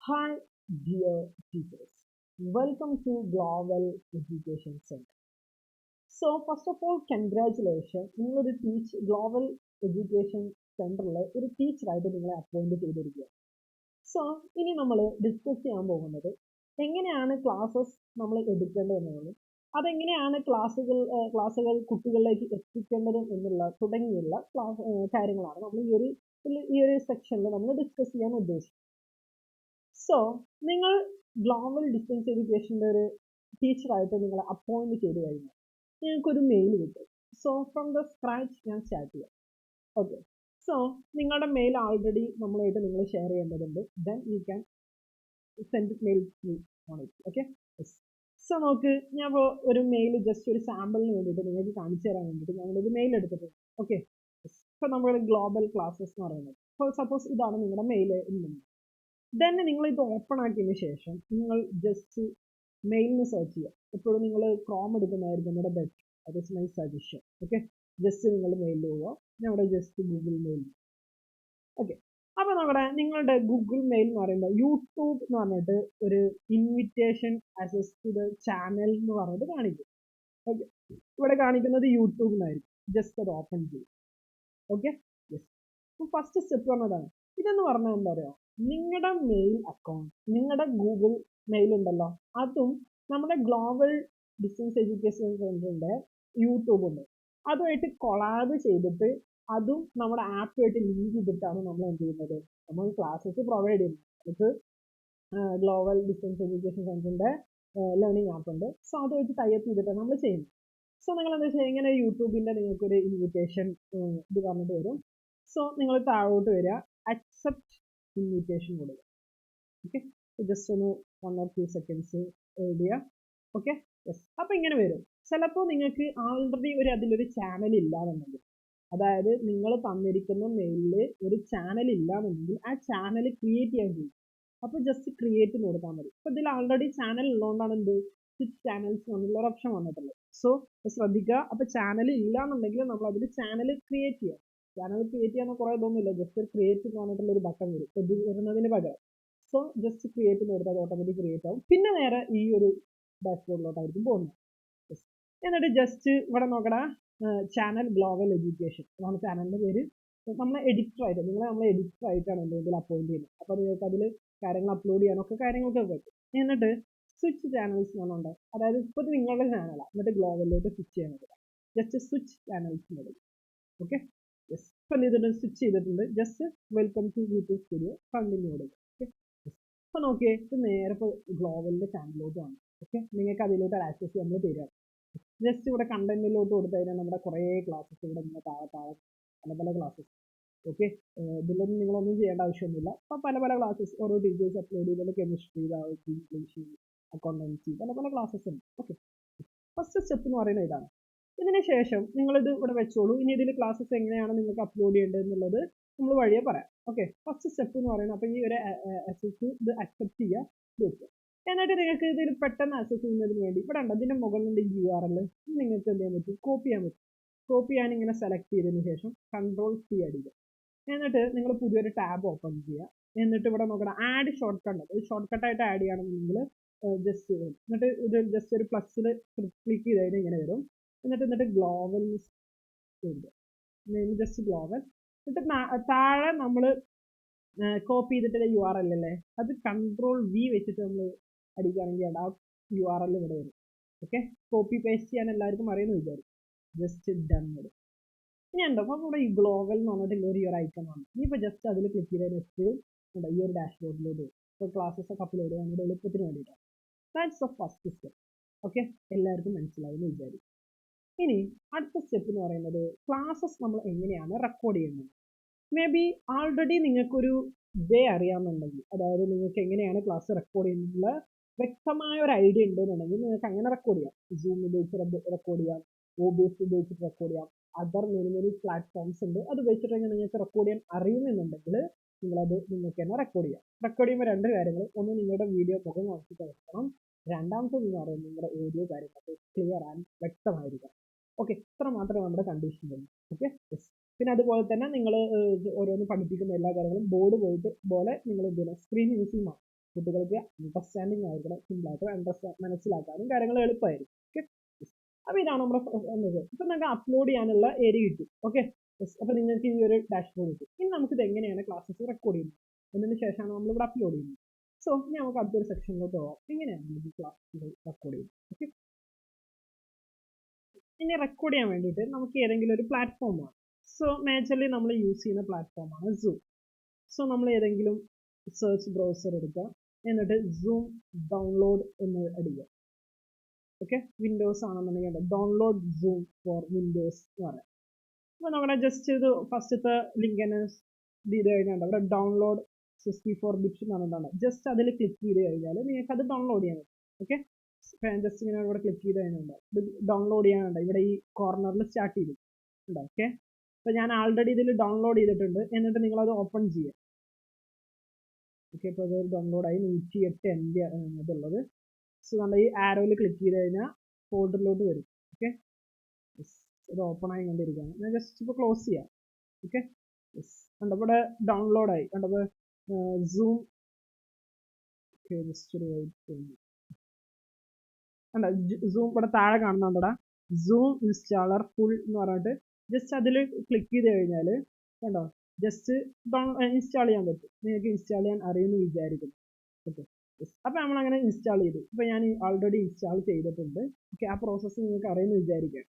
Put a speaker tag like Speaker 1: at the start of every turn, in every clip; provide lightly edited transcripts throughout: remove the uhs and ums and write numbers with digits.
Speaker 1: Hi, dear teachers. Welcome to Global Education Center. So, first of all, congratulations. നിങ്ങളൊരു global education സെന്ററിലെ ഒരു ടീച്ചറായിട്ട് നിങ്ങളെ അപ്പോയിന്റ് ചെയ്തിരിക്കുക. സോ, ഇനി നമ്മൾ ഡിസ്കസ് ചെയ്യാൻ പോകുന്നത് എങ്ങനെയാണ് ക്ലാസ്സസ് നമ്മൾ എടുക്കേണ്ടതെന്നുള്ളതും അതെങ്ങനെയാണ് ക്ലാസ്സുകൾ കുട്ടികളിലേക്ക് എത്തിക്കേണ്ടതും എന്നുള്ള തുടങ്ങിയുള്ള കാര്യങ്ങളാണ് നമ്മൾ ഈ ഒരു സെക്ഷനിൽ നമ്മൾ ഡിസ്കസ് ചെയ്യാൻ ഉദ്ദേശിക്കുന്നത്. സോ നിങ്ങൾ ഗ്ലോബൽ ഡിസ്റ്റൻസ് എഡ്യൂക്കേഷൻ്റെ ഒരു ടീച്ചറായിട്ട് നിങ്ങളെ അപ്പോയിന്റ് ചെയ്ത് കഴിഞ്ഞാൽ നിങ്ങൾക്കൊരു മെയിൽ കിട്ടും. സോ ഫ്രം ദ സ്ക്രാച്ച് ഞാൻ സ്റ്റാർട്ട് ചെയ്യാം. ഓക്കെ, സോ നിങ്ങളുടെ മെയിൽ ആൾറെഡി നമ്മളായിട്ട് നിങ്ങൾ ഷെയർ ചെയ്യേണ്ടതുണ്ട്. Then you can send mail on it. Okay, so നോക്ക്, ഞാൻ ഇപ്പോൾ ഒരു മെയിൽ ജസ്റ്റ് ഒരു സാമ്പിളിന് വേണ്ടിയിട്ട് നിങ്ങൾക്ക് കാണിച്ചു തരാൻ വേണ്ടിയിട്ട് ഞാനൊരു മെയിൽ എടുത്തിട്ടുണ്ട്. ഓക്കെ, ഇപ്പോൾ നമ്മുടെ ഗ്ലോബൽ ക്ലാസ്സസ് എന്ന് പറയുന്നത്, ഇപ്പോൾ സപ്പോസ് ഇതാണ് നിങ്ങളുടെ മെയിൽ എന്നുണ്ട്. ദെൻ നിങ്ങൾ ഇത് ഓപ്പൺ ആക്കിയതിന് ശേഷം നിങ്ങൾ ജസ്റ്റ് മെയിലിന് സെർച്ച് ചെയ്യുക. എപ്പോഴും നിങ്ങൾ ക്രോം എടുക്കുന്നതായിരിക്കും നിങ്ങളുടെ better. That is my suggestion. Okay, just നിങ്ങൾ മെയിലിൽ പോവുക. ഞാൻ ഇവിടെ ജസ്റ്റ് ഗൂഗിൾ മെയിൽ. ഓക്കെ, അപ്പോൾ നിങ്ങളുടെ ഗൂഗിൾ മെയിൽ എന്ന് പറയുമ്പോൾ യൂട്യൂബ് എന്ന് പറഞ്ഞിട്ട് ഒരു invitation access to the channel എന്ന് പറഞ്ഞിട്ട് കാണിക്കും. ഓക്കെ, ഇവിടെ കാണിക്കുന്നത് യൂട്യൂബ് എന്നായിരിക്കും. ജസ്റ്റ് അത് ഓപ്പൺ ചെയ്യും. Okay, yes. അപ്പോൾ ഫസ്റ്റ് സ്റ്റെപ്പ് പറഞ്ഞതാണ്. ഇതെന്ന് പറഞ്ഞാൽ എന്താ പറയുക, നിങ്ങളുടെ മെയിൽ അക്കൗണ്ട്, നിങ്ങളുടെ ഗൂഗിൾ മെയിൽ ഉണ്ടല്ലോ, അതും നമ്മുടെ ഗ്ലോബൽ ഡിസ്റ്റൻസ് എഡ്യൂക്കേഷൻ സെന്ററിന്റെ യൂട്യൂബ് ഉണ്ട്, അതുമായിട്ട് കൊളാബ് ചെയ്തിട്ട് അതും നമ്മുടെ ആപ്പുമായിട്ട് ലിങ്ക് ചെയ്തിട്ടാണ് നമ്മൾ എന്ത് ചെയ്യുന്നത്, നമ്മൾ ക്ലാസ്സസ് പ്രൊവൈഡ് ചെയ്യുന്നത്. നമുക്ക് ഗ്ലോബൽ ഡിസ്റ്റൻസ് എഡ്യൂക്കേഷൻ സെന്ററിന്റെ ലേണിംഗ് ആപ്പ് ഉണ്ട്. സോ അതുമായിട്ട് ടൈപ്പ് ചെയ്തിട്ടാണ് നമ്മൾ ചെയ്യുന്നത്. സോ നിങ്ങൾ എന്താ വെച്ചാൽ ഇങ്ങനെ യൂട്യൂബിന്റെ നിങ്ങൾക്കൊരു ഇൻവിറ്റേഷൻ ഇത് പറഞ്ഞിട്ട് വരും. സോ നിങ്ങൾ താഴോട്ട് വരിക, അക്സെപ്റ്റ് ഇൻവിറ്റേഷൻ കൊടുക്കുക. ഓക്കെ, ജസ്റ്റ് ഒന്ന് 1 or 2 seconds എഴുതിയ. Okay, yes. അപ്പോൾ ഇങ്ങനെ വരും. ചിലപ്പോൾ നിങ്ങൾക്ക് ആൾറെഡി അതിലൊരു ചാനൽ ഇല്ലാന്നുണ്ടെങ്കിൽ, അതായത് നിങ്ങൾ തന്നിരിക്കുന്ന മെയിലിൽ ഒരു ചാനൽ ഇല്ലാന്നുണ്ടെങ്കിൽ ആ ചാനൽ ക്രിയേറ്റ് ചെയ്യാൻ ചെയ്യും. അപ്പോൾ ജസ്റ്റ് ക്രിയേറ്റ് കൊടുത്താൽ മതി. അപ്പോൾ ഇതിൽ ആൾറെഡി ചാനൽ ഉള്ളതുകൊണ്ടാണ് എന്ത് സ്വിച്ച് ചാനൽസ് എന്നുള്ള ഒരു ഓപ്ഷൻ വന്നിട്ടുള്ളത്. സോ ശ്രദ്ധിക്കുക. അപ്പോൾ ചാനൽ ഇല്ലാന്നുണ്ടെങ്കിൽ നമ്മൾ അതിൽ ചാനൽ ക്രിയേറ്റ് ചെയ്യുക. ചാനൽ ക്രിയേറ്റ് ചെയ്യാൻ കുറേ ഇതൊന്നുമില്ല, ജസ്റ്റ് ക്രിയേറ്റ് എന്ന് പറഞ്ഞിട്ടുള്ള ഒരു ബട്ടൺ വരും ഇത് വരുന്നതിന് പകരം. സോ ജസ്റ്റ് ക്രിയേറ്റ് കൊടുത്താൽ അത് ഓട്ടോമാറ്റിക് ക്രിയേറ്റ് ആവും. പിന്നെ നേരെ ഈ ഒരു ഡാഷ്ബോർഡിലോട്ടായിരിക്കും പോകുന്നത്. എന്നിട്ട് ജസ്റ്റ് ഇവിടെ നോക്കടാ, ചാനൽ ഗ്ലോബൽ എഡ്യൂക്കേഷൻ എന്നാണ് ചാനലിന്റെ പേര്. നമ്മളെ എഡിറ്റർ ആയിട്ടാണ് എന്തെങ്കിലും അപ്പോയിന്റ് ചെയ്യുന്നത്. അപ്പോൾ നിങ്ങൾക്ക് അതിൽ കാര്യങ്ങൾ അപ്ലോഡ് ചെയ്യാനൊക്കെ കാര്യങ്ങളൊക്കെ പറ്റും. എന്നിട്ട് സ്വിച്ച് ചാനൽസ് എന്നുണ്ട്, അതായത് ഇപ്പോൾ നിങ്ങളുടെ ചാനലാണ്, എന്നിട്ട് ഗ്ലോബലിലോട്ട് സ്വിച്ച് ചെയ്യാൻ പറ്റില്ല. ജസ്റ്റ് സ്വിച്ച് ചാനൽസ് കൊടുക്കും. Okay, yes. ഇപ്പം ഇതിന് സ്വിച്ച് ചെയ്തിട്ടുണ്ട്. Just welcome to YouTube studio, continue കൊടുക്കും. ഓക്കെ, അപ്പോൾ നോക്കിയേ, ഇത് നേരെ ഇപ്പോൾ ഗ്ലോബലിന്റെ ചാനലിലോട്ട് ആണ്. ഓക്കെ, നിങ്ങൾക്ക് അതിലോട്ട് ആക്സസ് നമ്മൾ തരിക. ജസ്റ്റ് ഇവിടെ കണ്ടന്റിലോട്ട് കൊടുത്തു കഴിഞ്ഞാൽ നമ്മുടെ കുറേ ക്ലാസ്സസ് ഇവിടെ നിന്ന് താഴെ പല ക്ലാസ്സസ്. ഓക്കെ, ഇതിലൊന്നും നിങ്ങളൊന്നും ചെയ്യേണ്ട ആവശ്യമൊന്നുമില്ല. അപ്പോൾ പല ക്ലാസ്സസ് ഓരോ ടീച്ചേഴ്സ് അപ്ലോഡ് ചെയ്തത്, കെമിസ്ട്രി, ബയോളജി, ഇംഗ്ലീഷ്, അക്കൗണ്ടൻസി, പല ക്ലാസ്സസ് ഉണ്ട്. ഓക്കെ, ഫസ്റ്റ് സ്റ്റെപ്പ് എന്ന് പറയുന്നത് ഇതാണ്. ഇതിന് ശേഷം നിങ്ങളിത് ഇവിടെ വെച്ചോളൂ. ഇനി ഇതിൽ ക്ലാസ്സസ് എങ്ങനെയാണ് നിങ്ങൾക്ക് അപ്ലോഡ് ചെയ്യേണ്ടത് എന്നുള്ളത് നമ്മൾ വഴിയെ പറയാം. ഓക്കെ, ഫസ്റ്റ് സ്റ്റെപ്പ് എന്ന് പറയുന്നത്, അപ്പോൾ ഈ ഒരു ഇത് അക്സെപ്റ്റ് ചെയ്യുക, ഇത് വെക്കുക. എന്നിട്ട് നിങ്ങൾക്ക് ഇതിൽ പെട്ടെന്ന് ആക്സസ് ചെയ്യുന്നതിന് വേണ്ടി ഇവിടെ ഉണ്ട്, ഇതിൻ്റെ മുകളിലുണ്ട് ഈ URL. നിങ്ങൾക്ക് എന്ത് ചെയ്യാൻ പറ്റും, കോപ്പി ചെയ്യാൻ പറ്റും. കോപ്പി ചെയ്യാൻ ഇങ്ങനെ സെലക്ട് ചെയ്തതിന് ശേഷം Ctrl+C അടിക്കുക. എന്നിട്ട് നിങ്ങൾ പുതിയൊരു ടാബ് ഓപ്പൺ ചെയ്യുക. എന്നിട്ട് ഇവിടെ നോക്കണം, ആഡ് ഷോർട്ട് കട്ട്. ഇത് ഷോർട്ട് കട്ടായിട്ട് ആഡ് ചെയ്യണമെന്നുണ്ടെങ്കിൽ ജസ്റ്റ് എന്നിട്ട് ഇത് ജസ്റ്റ് ഒരു പ്ലസ്സിൽ ക്ലിക്ക് ചെയ്ത് കഴിഞ്ഞാൽ ഇങ്ങനെ വരും. എന്നിട്ട് ഗ്ലോബൽ ജസ്റ്റ് ഗ്ലോബൽ. എന്നിട്ട് താഴെ നമ്മൾ കോപ്പി ചെയ്തിട്ടുള്ള URL അല്ലേ, അത് Ctrl+V വെച്ചിട്ട് നമ്മൾ അടിക്കുകയാണെങ്കിൽ ആ URL ഇവിടെ വരും. ഓക്കെ, കോപ്പി പേസ്റ്റ് ചെയ്യാൻ എല്ലാവർക്കും അറിയുന്ന വിചാരിക്കും. ജസ്റ്റ് ഡൺ വരും. ഇനി ഉണ്ടോ, അപ്പോൾ ഇവിടെ ഈ ഗ്ലോബൽ എന്ന് പറഞ്ഞിട്ടുള്ള ഒരു ഐക്കൺ ആണ്. ഇനിയിപ്പോൾ ജസ്റ്റ് അതിൽ ക്ലിക്ക് ചെയ്തതിന് എപ്പോഴും ഈ ഒരു ഡാഷ്ബോർഡിലോട്ട് വരും. ഇപ്പോൾ ക്ലാസ്സസ് ഒക്കെ അപ്ലോഡ് ചെയ്യാൻ നമ്മുടെ എളുപ്പത്തിന് വേണ്ടിയിട്ടാണ്. That's the first step. Okay, എല്ലാവർക്കും മനസ്സിലായി എന്ന് വിചാരിക്കും. ഇനി അടുത്ത സ്റ്റെപ്പ് എന്ന് പറയുന്നത് ക്ലാസ്സസ് നമ്മൾ എങ്ങനെയാണ് റെക്കോർഡ് ചെയ്യുന്നത്. മേ ബി ആൾറെഡി നിങ്ങൾക്കൊരു വേ അറിയാമെന്നുണ്ടെങ്കിൽ, അതായത് നിങ്ങൾക്ക് എങ്ങനെയാണ് ക്ലാസ് റെക്കോർഡ് ചെയ്യുന്നുള്ള വ്യക്തമായ ഒരു ഐഡിയ ഉണ്ടെന്നുണ്ടെങ്കിൽ നിങ്ങൾക്ക് അങ്ങനെ റെക്കോർഡ് ചെയ്യാം. സൂം ഉപയോഗിച്ച് റെക്കോർഡ് ചെയ്യാം, OBS ഉപയോഗിച്ചിട്ട് റെക്കോർഡ് ചെയ്യാം. അതർ മെനി പ്ലാറ്റ്ഫോംസ് ഉണ്ട്, അത് വെച്ചിട്ട് നിങ്ങൾക്ക് റെക്കോർഡ് ചെയ്യാൻ അറിയുമെന്നുണ്ടെങ്കിൽ നിങ്ങൾക്ക് തന്നെ റെക്കോർഡ് ചെയ്യാം. റെക്കോർഡ് ചെയ്യുമ്പോൾ രണ്ട് കാര്യങ്ങൾ, ഒന്ന് നിങ്ങളുടെ വീഡിയോ മുഖം നോക്കിയിട്ട് വെക്കണം, രണ്ടാമത്തത് എന്ന് പറയുന്നത് നിങ്ങളുടെ ഓഡിയോ കാര്യങ്ങളൊക്കെ ക്ലിയർ ആൻഡ് വ്യക്തമായിരിക്കണം. ഓക്കെ, ഇത്ര മാത്രമേ നമ്മുടെ കണ്ടീഷൻ ഉള്ളൂ. Okay, yes. പിന്നെ അതുപോലെ തന്നെ നിങ്ങൾ ഓരോന്ന് പഠിപ്പിക്കുന്ന എല്ലാ കാര്യങ്ങളും ബോർഡ് പോലെ നിങ്ങൾ എന്ത് ചെയ്യണം, സ്ക്രീൻ യൂസ് ചെയ്യണം. കുട്ടികൾക്ക് അണ്ടർസ്റ്റാൻഡിങ് ആയിരിക്കണം, സിമ്പിളായിട്ട് മനസ്സിലാക്കാനും കാര്യങ്ങൾ എളുപ്പമായിരിക്കും. ഓക്കെ, അപ്പോൾ ഇതാണ് നമ്മുടെ എന്നത്. ഇപ്പം നമുക്ക് അപ്ലോഡ് ചെയ്യാനുള്ള ഏരിയ കിട്ടും. ഓക്കെ, അപ്പോൾ നിങ്ങൾക്ക് ഈ ഒരു ഡാഷ്ബോർഡ് കിട്ടും. ഇനി നമുക്കിത് എങ്ങനെയാണ് ക്ലാസ്സസ് റെക്കോർഡ് ചെയ്യുന്നത് എന്നതിന് ശേഷമാണ് നമ്മളിവിടെ അപ്ലോഡ് ചെയ്യുന്നത്. സോ ഇനി നമുക്ക് അടുത്തൊരു സെക്ഷനിലോട്ട് പോകാം. എങ്ങനെയാണ് നമുക്ക് ക്ലാസ്സുകൾ റെക്കോർഡ് ചെയ്യുന്നത്. ഓക്കെ, ഇനി റെക്കോർഡ് ചെയ്യാൻ വേണ്ടിയിട്ട് നമുക്ക് ഏതെങ്കിലും ഒരു പ്ലാറ്റ്ഫോമാണ്. സോ മേജർലി നമ്മൾ യൂസ് ചെയ്യുന്ന പ്ലാറ്റ്ഫോമാണ് സൂം. സോ നമ്മൾ ഏതെങ്കിലും സെർച്ച് ബ്രൗസർ എടുക്കുക, എന്നിട്ട് സൂം ഡൗൺലോഡ് എന്ന് അടിക്കുക. ഓക്കെ, വിൻഡോസ് ആണെന്നുണ്ടെങ്കിൽ ഡൗൺലോഡ് സൂം ഫോർ വിൻഡോസ് എന്ന് പറയാം. അപ്പോൾ നമ്മുടെ ജസ്റ്റ് ഇത് ഫസ്റ്റത്തെ ലിങ്ക് തന്നെ ചെയ്ത് കഴിഞ്ഞാൽ അവിടെ ഡൗൺലോഡ് 64 ബിറ്റ് എന്ന് പറഞ്ഞിട്ടാണ്. ജസ്റ്റ് അതിൽ ക്ലിക്ക് ചെയ്ത് കഴിഞ്ഞാൽ നിങ്ങൾക്ക് അത് ഡൗൺലോഡ് ചെയ്യാൻ പറ്റും. ഓക്കെ, ഞാൻ ജസ്റ്റ് ഇങ്ങനെ ഇവിടെ ക്ലിക്ക് ചെയ്ത് കഴിഞ്ഞാൽ ഇത് ഡൗൺലോഡ് ചെയ്യാനുണ്ട്. ഇവിടെ ഈ കോർണറിൽ സ്റ്റാർട്ട് ചെയ്തിട്ടുണ്ട്. ഓക്കെ, അപ്പോൾ ഞാൻ ആൾറെഡി ഇതിൽ ഡൗൺലോഡ് ചെയ്തിട്ടുണ്ട്. എന്നിട്ട് നിങ്ങളത് ഓപ്പൺ ചെയ്യുക. ഓക്കെ, ഇപ്പോൾ അത് ഡൗൺലോഡായി 108 MB ഇതുള്ളത്. സോ നമ്മൾ ഈ ആരോയിൽ ക്ലിക്ക് ചെയ്ത് കഴിഞ്ഞാൽ ഫോൾഡറിലോട്ട് വരും. ഓക്കെ, ഇത് ഓപ്പൺ ആയിക്കൊണ്ടിരിക്കുകയാണ്. ഞാൻ ജസ്റ്റ് ഇപ്പോൾ ക്ലോസ് ചെയ്യാം. ഓക്കെ, കണ്ടപ്പോൾ ഇവിടെ ഡൗൺലോഡായി. കണ്ടപ്പോൾ സൂം. ഓക്കെ, ജസ്റ്റ് ഒരു വെയിറ്റ്. കണ്ട സൂം ഇവിടെ താഴെ കാണുന്നുണ്ടടാ, സൂം ഇൻസ്റ്റാളർ ഫുൾ എന്ന് പറഞ്ഞിട്ട് ജസ്റ്റ് അതിൽ ക്ലിക്ക് ചെയ്ത് കഴിഞ്ഞാൽ കണ്ടോ ജസ്റ്റ് ഇൻസ്റ്റാൾ ചെയ്യാൻ പറ്റും. നിങ്ങൾക്ക് ഇൻസ്റ്റാൾ ചെയ്യാൻ അറിയുമെന്ന് വിചാരിക്കുന്നു. ഓക്കെ, അപ്പോൾ നമ്മളങ്ങനെ ഇൻസ്റ്റാൾ ചെയ്തു. ഇപ്പോൾ ഞാൻ ആൾറെഡി ഇൻസ്റ്റാൾ ചെയ്തിട്ടുണ്ട്. ഓക്കെ, ആ പ്രോസസ്സ് നിങ്ങൾക്ക് അറിയുമെന്ന് വിചാരിക്കുക.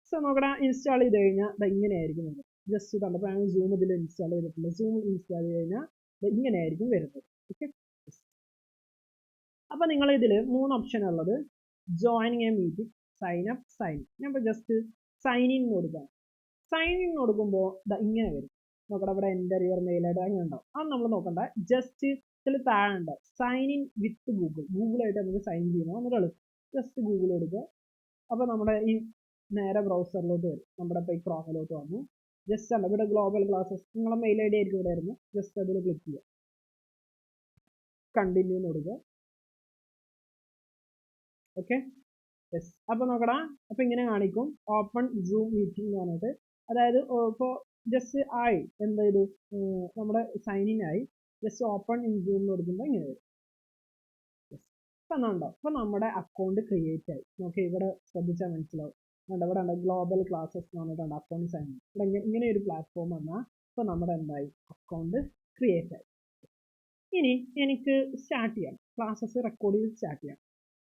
Speaker 1: സോ നോക്കടാ, ഇൻസ്റ്റാൾ ചെയ്ത് കഴിഞ്ഞാൽ ഇത് ഇങ്ങനെയായിരിക്കും വരുന്നത്. ജസ്റ്റ് കണ്ടപ്പോൾ ഞാൻ സൂം ഇതിൽ ഇൻസ്റ്റാൾ ചെയ്തിട്ടുണ്ട്. സൂം ഇൻസ്റ്റാൾ ചെയ്ത് കഴിഞ്ഞാൽ ഇത് ഇങ്ങനെയായിരിക്കും വരുന്നത്. ഓക്കെ, അപ്പോൾ നിങ്ങൾ ഇതിൽ 3 ഓപ്ഷൻ ഉള്ളത്. Joining a meeting, sign up, sign. ഞാൻ ഇപ്പോൾ ജസ്റ്റ് സൈൻ ഇൻ കൊടുക്കാം. സൈൻ ഇൻ കൊടുക്കുമ്പോൾ ഇങ്ങനെ വരും. നോക്കട്ടെ, ഇവിടെ എൻ്റർ യുവർ മെയിൽ ഐ ഡി അങ്ങനെ ഉണ്ടാവും. അത് നമ്മൾ നോക്കണ്ട. ജസ്റ്റ് ഇതിൽ താഴെ ഉണ്ട് സൈൻ ഇൻ വിത്ത് ഗൂഗിളായിട്ട് നമുക്ക് സൈൻ ചെയ്യണം എന്നുള്ളത്. ജസ്റ്റ് ഗൂഗിൾ എടുക്കുക. അപ്പോൾ നമ്മുടെ ഈ നേരെ ബ്രൗസറിലോട്ട് വരും. നമ്മുടെ ഇപ്പോൾ ഈ ക്രോമിലോട്ട് വന്നു. ജസ്റ്റ് ഉണ്ട് ഇവിടെ ഗ്ലോബൽ ക്ലാസ്സസ്, നിങ്ങളുടെ മെയിൽ ഐ ഡി ആയിരിക്കും ഇവിടെ ആയിരുന്നു. ജസ്റ്റ് അതിൽ ക്ലിക്ക് ചെയ്യുക, കണ്ടിന്യൂ എന്ന് കൊടുക്കുക. Okay, yes. അപ്പോൾ നോക്കടാ, അപ്പോൾ ഇങ്ങനെ കാണിക്കും ഓപ്പൺ സൂം മീറ്റിംഗ് എന്ന് പറഞ്ഞിട്ട്. അതായത് ഇപ്പോൾ ജസ്റ്റ് ആയി എന്ത് ചെയ്തു, നമ്മുടെ സൈൻ ഇൻ ആയി. ജസ്റ്റ് ഓപ്പൺ ഇൻ സൂം എന്ന് കൊടുക്കുമ്പോൾ ഇങ്ങനെ വരും. ഇപ്പം ഉണ്ടോ, അപ്പോൾ നമ്മുടെ അക്കൗണ്ട് ക്രിയേറ്റ് ആയി. നോക്കി ഇവിടെ ശ്രദ്ധിച്ചാൽ മനസ്സിലാവും. ഇവിടെ ഉണ്ട് ഗ്ലോബൽ ക്ലാസ്സസ് എന്ന് പറഞ്ഞിട്ടുണ്ട് അക്കൗണ്ട് സൈൻ ഇൻ. ഇവിടെ ഇങ്ങനെ ഒരു പ്ലാറ്റ്ഫോം വന്നാൽ ഇപ്പോൾ നമ്മുടെ എന്തായി, അക്കൗണ്ട് ക്രിയേറ്റ് ആയി. ഇനി എനിക്ക് സ്റ്റാർട്ട് ചെയ്യാം, ക്ലാസ്സസ് റെക്കോർഡ് ചെയ്ത് സ്റ്റാർട്ട് ചെയ്യാം.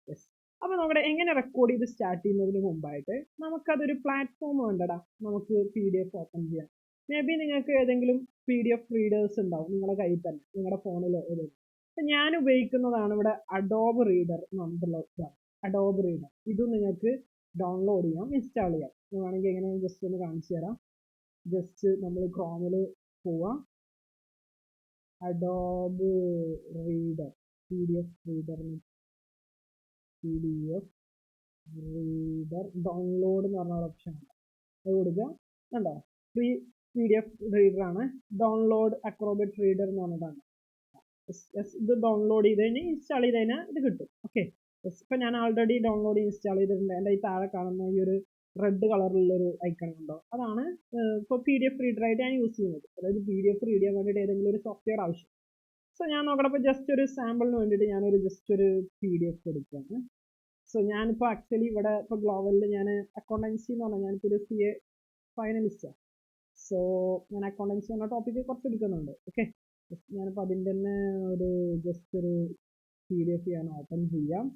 Speaker 1: യെസ്. അപ്പോൾ നമ്മുടെ എങ്ങനെ റെക്കോർഡ് ചെയ്ത് സ്റ്റാർട്ട് ചെയ്യുന്നതിന് മുമ്പായിട്ട് നമുക്കതൊരു പ്ലാറ്റ്ഫോം വേണ്ടടാ. നമുക്ക് PDF ഓപ്പൺ ചെയ്യാം. മേ ബി നിങ്ങൾക്ക് ഏതെങ്കിലും PDF റീഡേഴ്സ് ഉണ്ടാവും നിങ്ങളുടെ കയ്യിൽ തന്നെ, നിങ്ങളുടെ ഫോണിലോ ഏതെങ്കിലും. അപ്പം ഞാൻ ഉപയോഗിക്കുന്നതാണ് ഇവിടെ അഡോബ് റീഡർ എന്ന് പറഞ്ഞിട്ടുള്ള അഡോബ് റീഡർ. ഇതും നിങ്ങൾക്ക് ഡൗൺലോഡ് ചെയ്യാം, ഇൻസ്റ്റാൾ ചെയ്യാം. വേണമെങ്കിൽ എങ്ങനെ ജസ്റ്റ് ഒന്ന് കാണിച്ചു തരാം. ജസ്റ്റ് നമ്മൾ ക്രോമിൽ പോവാം. Adobe reader, PDF reader download എന്ന് പറഞ്ഞ ഓപ്ഷൻ ഉണ്ട്. അത് കൊടുക്കുക. കണ്ടോ, ഫ്രീ PDF റീഡറാണ്. ഡൗൺലോഡ് അക്രോബാറ്റ് റീഡർ എന്ന് പറഞ്ഞതാണ്. ഇത് ഡൗൺലോഡ് ചെയ്ത് കഴിഞ്ഞാൽ ഇൻസ്റ്റാൾ ചെയ്ത് കഴിഞ്ഞാൽ ഇത് കിട്ടും. ഓക്കെ, ഇപ്പം ഞാൻ ആൾറെഡി ഡൗൺലോഡ് ഇൻസ്റ്റാൾ ചെയ്തിട്ടുണ്ട്. എൻ്റെ ഈ താഴെ കാണുന്ന ഈ ഒരു റെഡ് കളറിലുള്ളൊരു ഐക്കൺ ഉണ്ടോ, അതാണ് ഇപ്പോൾ PDF റീഡറായിട്ട് ഞാൻ യൂസ് ചെയ്യുന്നത്. അതായത് PDF റീഡ് ചെയ്യാൻ വേണ്ടിയിട്ട് ഏതെങ്കിലും ഒരു സോഫ്റ്റ്വെയർ ആവശ്യം. സോ ഞാൻ നോക്കണപ്പോൾ ജസ്റ്റ് ഒരു സാമ്പിളിന് വേണ്ടിയിട്ട് ഞാനൊരു ജസ്റ്റ് ഒരു PDF എടുക്കുകയാണ്. സോ ഞാനിപ്പോൾ ആക്ച്വലി ഇവിടെ ഇപ്പോൾ ഗ്ലോബലിൽ ഞാൻ അക്കൗണ്ടൻസി എന്ന് പറഞ്ഞാൽ ഞാനിപ്പോൾ ഒരു CA ഫൈനലിസ്റ്റാണ്. സോ ഞാൻ അക്കൗണ്ടൻസി എന്ന ടോപ്പിക്ക് കുറച്ച് എടുക്കുന്നുണ്ട്. ഓക്കെ, ഞാനിപ്പോൾ അതിൻ്റെ തന്നെ ഒരു ജസ്റ്റ് ഒരു PDF ഞാൻ ഓപ്പൺ ചെയ്യാം.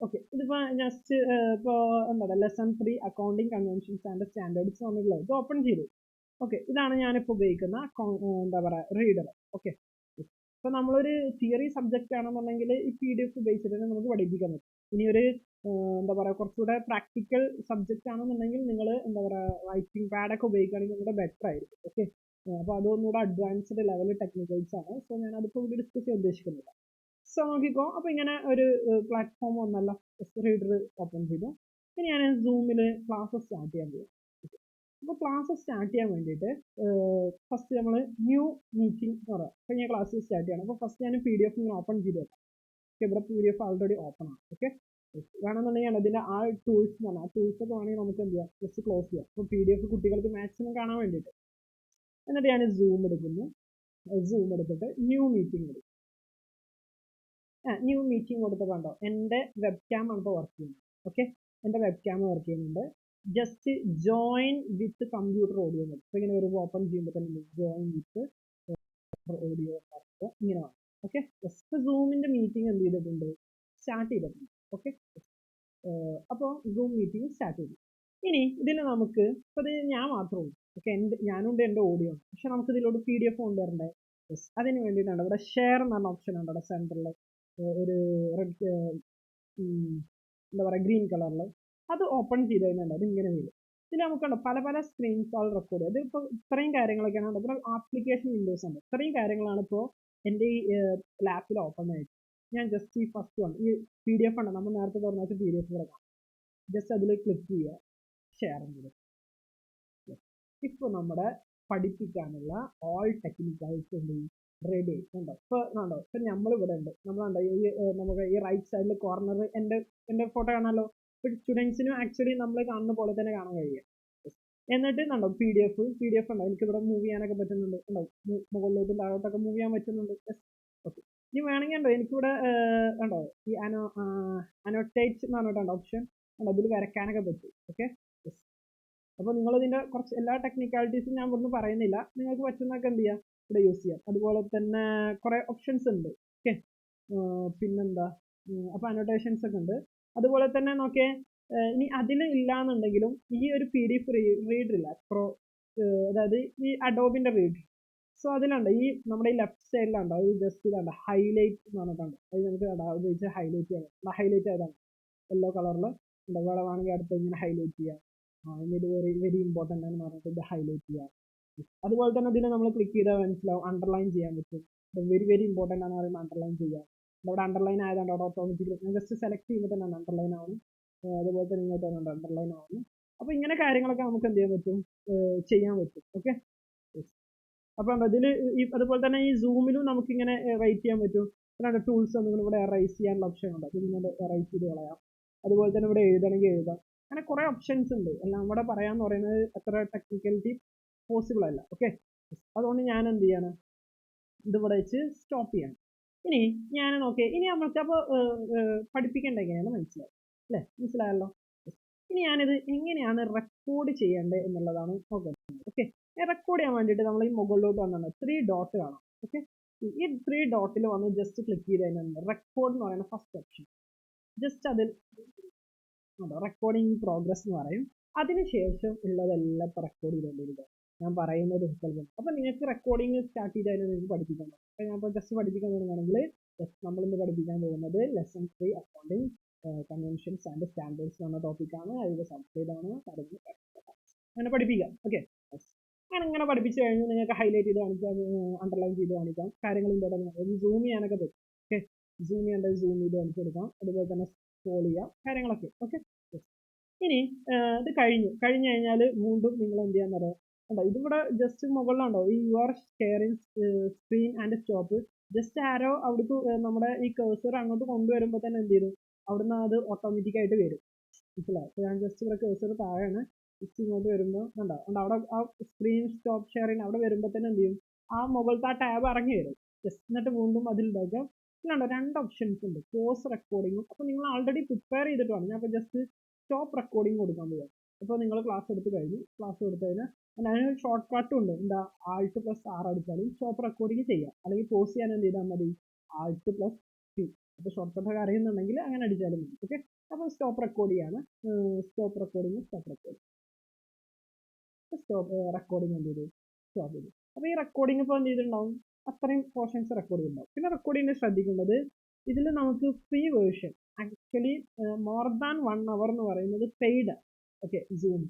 Speaker 1: ഓക്കെ, ഇതിപ്പോൾ ജസ്റ്റ് ഇപ്പോൾ എന്താ പറയുക lesson 3 accounting conventions and standards എന്നുള്ളത് ഇത് ഓപ്പൺ ചെയ്തു. ഓക്കെ, ഇതാണ് ഞാനിപ്പോൾ ഉപയോഗിക്കുന്ന എന്താ പറയുക റീഡർ. ഓക്കെ, ഇപ്പോൾ നമ്മളൊരു തിയറി സബ്ജക്റ്റ് ആണെന്നുണ്ടെങ്കിൽ ഈ PDF ഉപയോഗിച്ചിട്ട് നമുക്ക് പഠിപ്പിക്കാൻ പറ്റും. ഇനി ഒരു എന്താ പറയുക കുറച്ചുകൂടെ പ്രാക്ടിക്കൽ സബ്ജക്റ്റ് ആണെന്നുണ്ടെങ്കിൽ നിങ്ങൾ എന്താ പറയുക റൈറ്റിംഗ് പാഡൊക്കെ ഉപയോഗിക്കുകയാണെങ്കിൽ നമ്മുടെ ബെറ്റർ ആയിരിക്കും. ഓക്കെ, അപ്പോൾ അതൊന്നുകൂടെ അഡ്വാൻസ്ഡ് ലെവൽ ടെക്നിക്കൽസ് ആണ്. സോ ഞാൻ അതിപ്പോൾ ഇവിടെ ഡിസ്കസ് ചെയ്യാൻ ഉദ്ദേശിക്കുന്നില്ല. സോ നോക്കിക്കോ, അപ്പോൾ ഇങ്ങനെ ഒരു പ്ലാറ്റ്ഫോം ഒന്നല്ല റീഡർ ഓപ്പൺ ചെയ്തു. ഇനി ഞാൻ സൂമിൽ ക്ലാസ് സ്റ്റാർട്ട് ചെയ്യാൻ പോകും. അപ്പോൾ ക്ലാസ് സ്റ്റാർട്ട് ചെയ്യാൻ വേണ്ടിയിട്ട് ഫസ്റ്റ് നമ്മൾ ന്യൂ മീറ്റിംഗ് എന്ന് പറയാം. അപ്പോൾ ഞാൻ ക്ലാസ് സ്റ്റാർട്ട് ചെയ്യണം. അപ്പോൾ ഫസ്റ്റ് ഞാൻ PDF ഇങ്ങനെ ഓപ്പൺ ചെയ്ത് വെക്കാം. ഓക്കെ, ഇവിടെ PDF ഓൾറെഡി ഓപ്പൺ ആണ്. ഓക്കെ, വേണമെന്നുണ്ടെങ്കിൽ അതിൻ്റെ ആ ടൂൾസ് എന്ന് പറഞ്ഞാൽ ആ ടൂൾസ് ഒക്കെ വേണമെങ്കിൽ നമുക്ക് എന്ത് ചെയ്യാം, ജസ്റ്റ് ക്ലോസ് ചെയ്യാം. അപ്പോൾ PDF കുട്ടികൾക്ക് മാക്സിമം കാണാൻ വേണ്ടിയിട്ട്. എന്നിട്ട് ഞാൻ സൂം എടുക്കുന്നു. സൂം എടുത്തിട്ട് ന്യൂ മീറ്റിംഗ് എടുക്കും. ന്യൂ മീറ്റിംഗ് കൊടുത്ത് കണ്ടോ, എൻ്റെ വെബ് ക്യാം ആണ് ഇപ്പോൾ വർക്ക് ചെയ്യുന്നത്. ഓക്കെ, എൻ്റെ വെബ് ക്യാം വർക്ക് ചെയ്യുന്നുണ്ട്. Just join with computer audio മതി. അപ്പോൾ ഇങ്ങനെ വരുമ്പോൾ ഓപ്പൺ ചെയ്യുമ്പോൾ തന്നെ ജോയിൻ വിത്ത് ഓഡിയോ ഇങ്ങനെ വേണം. ഓക്കെ, ജസ്റ്റ് സൂമിൻ്റെ മീറ്റിംഗ് എന്ത് ചെയ്തിട്ടുണ്ട്, സ്റ്റാർട്ട് ചെയ്തിട്ടുണ്ട്. ഓക്കെ, അപ്പോൾ സൂം മീറ്റിംഗ് സ്റ്റാർട്ട് ചെയ്തു. ഇനി ഇതിൽ നമുക്ക് ഇപ്പോൾ ഇത് ഞാൻ മാത്രമേ ഉള്ളൂ. ഓക്കെ, ഞാനുണ്ട്, എൻ്റെ ഓഡിയോ ഉണ്ട്. പക്ഷെ നമുക്ക് ഇതിലോട്ട് PDF കൊണ്ടുവരണ്ടേ. അതിന് വേണ്ടിയിട്ടാണ് ഇവിടെ ഷെയർ എന്ന് പറഞ്ഞ ഓപ്ഷൻ ഉണ്ട് ഇവിടെ സെൻറ്ററിൽ, ഒരു റെഡ് എന്താ പറയുക ഗ്രീൻ കളറിൽ. അത് ഓപ്പൺ ചെയ്ത് കഴിഞ്ഞാൽ അത് ഇങ്ങനെ വരും. ഇതിൽ നമുക്കുണ്ട് പല പല സ്ക്രീൻസ് ആൾ റെക്കോർഡ് ചെയ്യും. അതിപ്പോൾ ഇത്രയും കാര്യങ്ങളൊക്കെയാണ്. ഇവിടെ ആപ്ലിക്കേഷൻ വിൻഡോസ് ഉണ്ട്. ഇത്രയും കാര്യങ്ങളാണ് ഇപ്പോൾ എൻ്റെ ഈ ലാപ്പിൽ ഓപ്പൺ ആയിട്ട്. ഞാൻ ജസ്റ്റ് ഈ ഫസ്റ്റ് വൺ ഈ PDF ഉണ്ട്, നമ്മൾ നേരത്തെ തുറന്നു വെച്ച PDF കിടക്കാം. ജസ്റ്റ് അതിൽ ക്ലിക്ക് ചെയ്യുക, ഷെയർ ചെയ്ത്. ഇപ്പോൾ നമ്മുടെ പഠിപ്പിക്കാനുള്ള ഓൾ ടെക്നിക്കൽസ് ഉണ്ട് റെഡി ഉണ്ടോ. ഇപ്പോൾ നമ്മളിവിടെ ഉണ്ട്. നമ്മളുണ്ടോ ഈ നമുക്ക് ഈ റൈറ്റ് സൈഡിൽ കോർണർ എൻ്റെ ഫോട്ടോ കാണാമല്ലോ. ഇപ്പോൾ സ്റ്റുഡൻസിനും ആക്ച്വലി നമ്മൾ കാണുന്ന പോലെ തന്നെ കാണാൻ കഴിയുക. എന്നിട്ട് ഉണ്ടോ PDF ഉണ്ടോ, എനിക്കിവിടെ മൂവ് ചെയ്യാനൊക്കെ പറ്റുന്നുണ്ട്. ഉണ്ടോ, മുകളിലോട്ടും താഴോട്ടൊക്കെ മൂവ് ചെയ്യാൻ പറ്റുന്നുണ്ട്. ഓക്കെ, ഇനി വേണമെങ്കിൽ ഉണ്ടോ എനിക്കിവിടെ ഉണ്ടോ ഈ അനോട്ടേറ്റ് എന്ന് പറഞ്ഞിട്ടുണ്ടോ ഓപ്ഷൻ ഉണ്ടോ, അതിൽ വരയ്ക്കാനൊക്കെ പറ്റും. ഓക്കെ, അപ്പോൾ നിങ്ങളിതിൻ്റെ കുറച്ച് എല്ലാ ടെക്നിക്കാലിറ്റീസും ഞാൻ ഇവിടുന്ന് പറയുന്നില്ല. നിങ്ങൾക്ക് പറ്റുന്നതൊക്കെ എന്ത് ചെയ്യാം, ഇവിടെ യൂസ് ചെയ്യാം. അതുപോലെ തന്നെ കുറേ ഓപ്ഷൻസ് ഉണ്ട്. ഓക്കെ, പിന്നെന്താ, അപ്പോൾ അനോട്ടേഷൻസ് ഒക്കെ ഉണ്ട്. അതുപോലെ തന്നെ നോക്കിയേ, ഇനി അതിൽ ഇല്ലാന്നുണ്ടെങ്കിലും ഈ ഒരു PDF റീഡർ ഇല്ല പ്രോ, അതായത് ഈ അഡോബിൻ്റെ റീഡർ. സോ അതിലുണ്ട് ഈ നമ്മുടെ ഈ ലെഫ്റ്റ് സൈഡിലുണ്ടോ അത് ജസ്റ്റ് ഇതാണ്ട് ഹൈലൈറ്റ് എന്ന് പറഞ്ഞിട്ടുണ്ട്. അത് നമുക്ക് ഉപയോഗിച്ച് ഹൈലൈറ്റ് ചെയ്യാം. ഹൈലൈറ്റ് ചെയ്താണ് യെല്ലോ കളറിൽ ഉണ്ട്. ഇവിടെ വേണമെങ്കിൽ അടുത്ത് ഇങ്ങനെ ഹൈലൈറ്റ് ചെയ്യാം. ഇത് വെരി ഇമ്പോർട്ടൻ്റ് എന്ന് പറഞ്ഞിട്ട് ഇത് ഹൈലൈറ്റ് ചെയ്യാം. അതുപോലെ തന്നെ ഇതിനെ നമ്മൾ ക്ലിക്ക് ചെയ്താൽ മനസ്സിലാവും അണ്ടർലൈൻ ചെയ്യാൻ പറ്റും. വെരി ഇമ്പോർട്ടൻ്റ് എന്ന് പറയുമ്പോൾ അണ്ടർലൈൻ ചെയ്യാം. ഇവിടെ അണ്ടർലൈൻ ആയതുകൊണ്ട് അവിടെ ഓട്ടോമാറ്റിക്കലി ജസ്റ്റ് സെലക്ട് ചെയ്യുമ്പോൾ തന്നെ അണ്ടർലൈൻ ആവുന്നു. അതുപോലെ തന്നെ ഇങ്ങോട്ട് വന്നിട്ട് അണ്ടർലൈൻ ആവുന്നു. അപ്പോൾ ഇങ്ങനെ കാര്യങ്ങളൊക്കെ നമുക്ക് എന്ത് ചെയ്യാൻ പറ്റും, ചെയ്യാൻ പറ്റും. ഓക്കെ, അപ്പോൾ അതിൽ ഈ അതുപോലെ തന്നെ ഈ സൂമിലും നമുക്കിങ്ങനെ റൈറ്റ് ചെയ്യാൻ പറ്റും. പിന്നെ ടൂൾസ് നിങ്ങൾ ഇവിടെ എറൈസ് ചെയ്യാനുള്ള ഓപ്ഷൻ ഉണ്ട്. അതിൽ ഇങ്ങനെ എറൈസ് ചെയ്ത് കളയാം. അതുപോലെ തന്നെ ഇവിടെ എഴുതണമെങ്കിൽ എഴുതാം. അങ്ങനെ കുറേ ഓപ്ഷൻസ് ഉണ്ട്. എല്ലാം കൂടെ പറയാമെന്ന് പറയുന്നത് അത്ര ടെക്നിക്കലിറ്റി പോസിബിൾ അല്ല. ഓക്കെ, അതുകൊണ്ട് ഞാൻ എന്ത് ചെയ്യാണ്, ഇതിവിടെ വെച്ച് സ്റ്റോപ്പ് ചെയ്യണം. ഇനി ഞാൻ നോക്കിയേ, ഇനി നമ്മൾക്ക് അപ്പോൾ പഠിപ്പിക്കേണ്ട എങ്ങനെയാണ് മനസ്സിലായി അല്ലേ, മനസ്സിലായല്ലോ. ഇനി ഞാനിത് എങ്ങനെയാണ് റെക്കോർഡ് ചെയ്യേണ്ടത് എന്നുള്ളതാണ് നോക്കുന്നത്. ഓക്കെ, റെക്കോർഡ് ചെയ്യാൻ വേണ്ടിയിട്ട് നമ്മൾ ഈ മുകളിലോട്ട് വന്നിട്ടുണ്ട് 3 ഡോട്ട് കാണാം. ഓക്കെ, ഈ 3 ഡോട്ടിൽ വന്ന് ജസ്റ്റ് ക്ലിക്ക് ചെയ്ത് കഴിഞ്ഞാൽ റെക്കോർഡ് എന്ന് പറയുന്ന ഫസ്റ്റ് ഓപ്ഷൻ. ജസ്റ്റ് അതിൽ റെക്കോർഡിംഗ് പ്രോഗ്രസ് എന്ന് പറയും. അതിനുശേഷം ഉള്ളതെല്ലാം ഇപ്പോൾ റെക്കോർഡ് ചെയ്തുകൊണ്ടിരിക്കുക. ഞാൻ പറയുന്നത് കേൾക്കണം. അപ്പോൾ നിങ്ങൾക്ക് റെക്കോർഡിംഗ് സ്റ്റാർട്ട് ചെയ്ത് കഴിഞ്ഞാൽ നിങ്ങൾക്ക് പഠിപ്പിക്കണം. അപ്പോൾ ഞാൻ ഇപ്പോൾ ജസ്റ്റ് പഠിപ്പിക്കാൻ തുടങ്ങുകയാണെങ്കിൽ നമ്മളിന്ന് പഠിപ്പിക്കാൻ പോകുന്നത് lesson 3 accounting conventions and standards എന്ന ടോപ്പിക്കാണ്. അതിൽ സബ്സ്ക്രൈബ് ആണ് കാര്യങ്ങൾ അങ്ങനെ പഠിപ്പിക്കാം. ഓക്കെ, ഞാൻ ഇങ്ങനെ പഠിപ്പിച്ച് കഴിഞ്ഞ് നിങ്ങൾക്ക് ഹൈലൈറ്റ് ചെയ്ത് കാണിക്കാം, അണ്ടർലൈൻ ചെയ്ത് കാണിക്കാം. കാര്യങ്ങൾ ഇമ്പോർട്ടൻ്റ് സൂം ചെയ്യാനൊക്കെ പറ്റും. ഓക്കെ, സൂം ചെയ്യേണ്ടത് സൂം ചെയ്ത് കാണിച്ചെടുക്കാം. അതുപോലെ തന്നെ സ്ക്രോൾ ചെയ്യാം, കാര്യങ്ങളൊക്കെ. ഓക്കെ, ഇനി ഇത് കഴിഞ്ഞു കഴിഞ്ഞാൽ വീണ്ടും നിങ്ങൾ എന്ത് ചെയ്യാൻ പറയാം. ഉണ്ടോ ഇതിവിടെ ജസ്റ്റ് മുകളിലുണ്ടോ ഈ you are sharing screen and stop. Just ആരോ അവിടേക്ക് നമ്മുടെ ഈ കേഴ്സർ അങ്ങോട്ട് കൊണ്ടുവരുമ്പോൾ തന്നെ എന്ത് ചെയ്യും, അവിടുന്ന് അത് ഓട്ടോമാറ്റിക്കായിട്ട് വരും. മനസ്സിലായി. അപ്പോൾ ഞാൻ ജസ്റ്റ് ഇവിടെ കേഴ്സർ താഴെയാണ്, ജസ്റ്റ് ഇങ്ങോട്ട് വരുമ്പോൾ ഉണ്ടോ അവിടെ ആ സ്ക്രീൻ സ്റ്റോപ്പ് ഷെയറിങ് അവിടെ വരുമ്പോൾ തന്നെ എന്ത് ചെയ്യും, ആ മുകളിലത്തെ ആ ടാബ് ഇറങ്ങി വരും. ജസ്റ്റ് എന്നിട്ട് വീണ്ടും അതിലുണ്ടാക്കാം. ഇതിലുണ്ടോ 2 ഓപ്ഷൻസ് ഉണ്ട്, പോസ് റെക്കോർഡിങ്ങും. അപ്പോൾ നിങ്ങൾ ആൾറെഡി പ്രിപ്പയർ ചെയ്തിട്ട് വേണം. ഞാൻ അപ്പോൾ ജസ്റ്റ് സ്റ്റോപ്പ് റെക്കോർഡിംഗ് കൊടുക്കാൻ പോവുക. അപ്പോൾ നിങ്ങൾ ക്ലാസ് എടുത്ത് കഴിഞ്ഞു. ക്ലാസ് കൊടുത്തു കഴിഞ്ഞാൽ അതിനൊരു ഷോർട്ട് കട്ടും ഉണ്ട്. എന്താ, Alt+R അടിച്ചാലും സ്റ്റോപ്പ് റെക്കോർഡിംഗ് ചെയ്യാം. അല്ലെങ്കിൽ പോസ് ചെയ്യാൻ എന്ത് ചെയ്താൽ മതി, Alt+P. അപ്പോൾ ഷോർട്ട് കട്ടൊക്കെ അറിയുന്നുണ്ടെങ്കിൽ അങ്ങനെ അടിച്ചാലും മതി. ഓക്കെ, അപ്പോൾ സ്റ്റോപ്പ് റെക്കോർഡ് ചെയ്യാണ്. സ്റ്റോപ്പ് റെക്കോർഡിംഗ് സ്റ്റോപ്പ് റെക്കോർഡിംഗ് എന്ത് ചെയ്തു, സ്റ്റോപ്പ് ചെയ്തു. അപ്പോൾ ഈ റെക്കോർഡിംഗ് ഇപ്പോൾ എന്ത് ചെയ്തിട്ടുണ്ടാവും, അത്രയും പോർഷൻസ് റെക്കോർഡ് ചെയ്തിട്ടുണ്ടാവും. പിന്നെ റെക്കോർഡ് ചെയ്യുന്നത് ശ്രദ്ധിക്കേണ്ടത്, ഇതിൽ നമുക്ക് free version actually more than 1 hour എന്ന് പറയുന്നത് പെയ്ഡ്. Okay, zoom.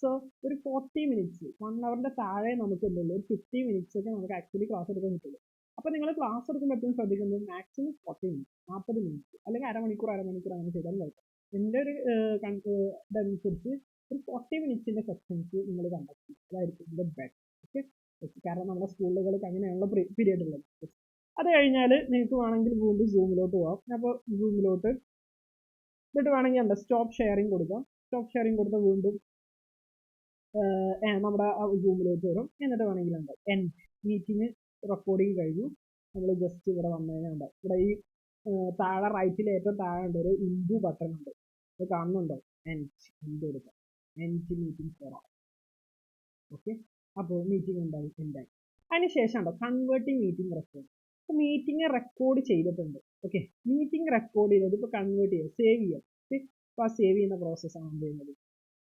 Speaker 1: സോ ഒരു 40 minutes 1 hourന്റെ താഴെ നമുക്ക് എന്തുള്ളൂ, ഒരു 50 minutes ഒക്കെ നമുക്ക് ആക്ച്വലി ക്ലാസ് എടുക്കാൻ പറ്റുള്ളൂ. അപ്പോൾ നിങ്ങൾ ക്ലാസ് എടുക്കുമ്പോൾ എപ്പോഴും ശ്രദ്ധിക്കുന്നത് മാക്സിമം 40 minutes 40 minutes അല്ലെങ്കിൽ അരമണിക്കൂർ അങ്ങനെ ചെയ്താൽ കുഴപ്പം. എൻ്റെ ഒരു ഇതനുസരിച്ച് ഒരു 40 minutesന്റെ സെക്ഷൻസ് നിങ്ങൾ കണ്ടക്ട് ചെയ്യും. അതായിരിക്കും ഇതിൻ്റെ ബെസ്റ്റ്. ഓക്കെ, കാരണം നമ്മുടെ സ്കൂളുകൾക്ക് അങ്ങനെയുള്ള പീരീഡ് ഉള്ളത്. അത് കഴിഞ്ഞാൽ നിങ്ങൾക്ക് വേണമെങ്കിൽ വീണ്ടും സൂമിലോട്ട് പോകാം. അപ്പോൾ സൂമിലോട്ട് എന്നിട്ട് വേണമെങ്കിൽ എന്താ സ്റ്റോപ്പ് ഷെയറിങ് കൊടുക്കാം. സ്റ്റോപ്പ് ഷെയറിങ് കൊടുത്താൽ വീണ്ടും നമ്മുടെ സൂമിലേക്ക് വരും. എന്നിട്ട് വേണമെങ്കിൽ എന്താ എൻഡ് മീറ്റിംഗ് റെക്കോർഡിങ് കഴിഞ്ഞു. നമ്മൾ ജസ്റ്റ് ഇവിടെ വന്നു കഴിഞ്ഞാൽ ഉണ്ട്, ഇവിടെ ഈ താഴെ റൈറ്റിൽ ഏറ്റവും താഴെ ഉണ്ട് ഒരു ഇൻഡു ബട്ടൺ ഉണ്ട്, അത് കാണുന്നുണ്ടോ? എൻഡ് കൊടുക്കാം. End meeting for all. Okay, അപ്പോൾ മീറ്റിംഗ് എന്തായി? എൻഡായി. അതിനുശേഷം ഉണ്ടോ കൺവേർട്ടിങ് മീറ്റിംഗ് റെക്കോർഡ്. അപ്പോൾ മീറ്റിംഗ് റെക്കോർഡ് ചെയ്തിട്ടുണ്ട്. ഓക്കെ, മീറ്റിംഗ് റെക്കോർഡ് ചെയ്തത് ഇപ്പോൾ കൺവേർട്ട് ചെയ്യുക, സേവ് ചെയ്യാം. ഓക്കെ, അപ്പോൾ ആ സേവ് ചെയ്യുന്ന പ്രോസസ്സാണ് ചെയ്യുന്നത്.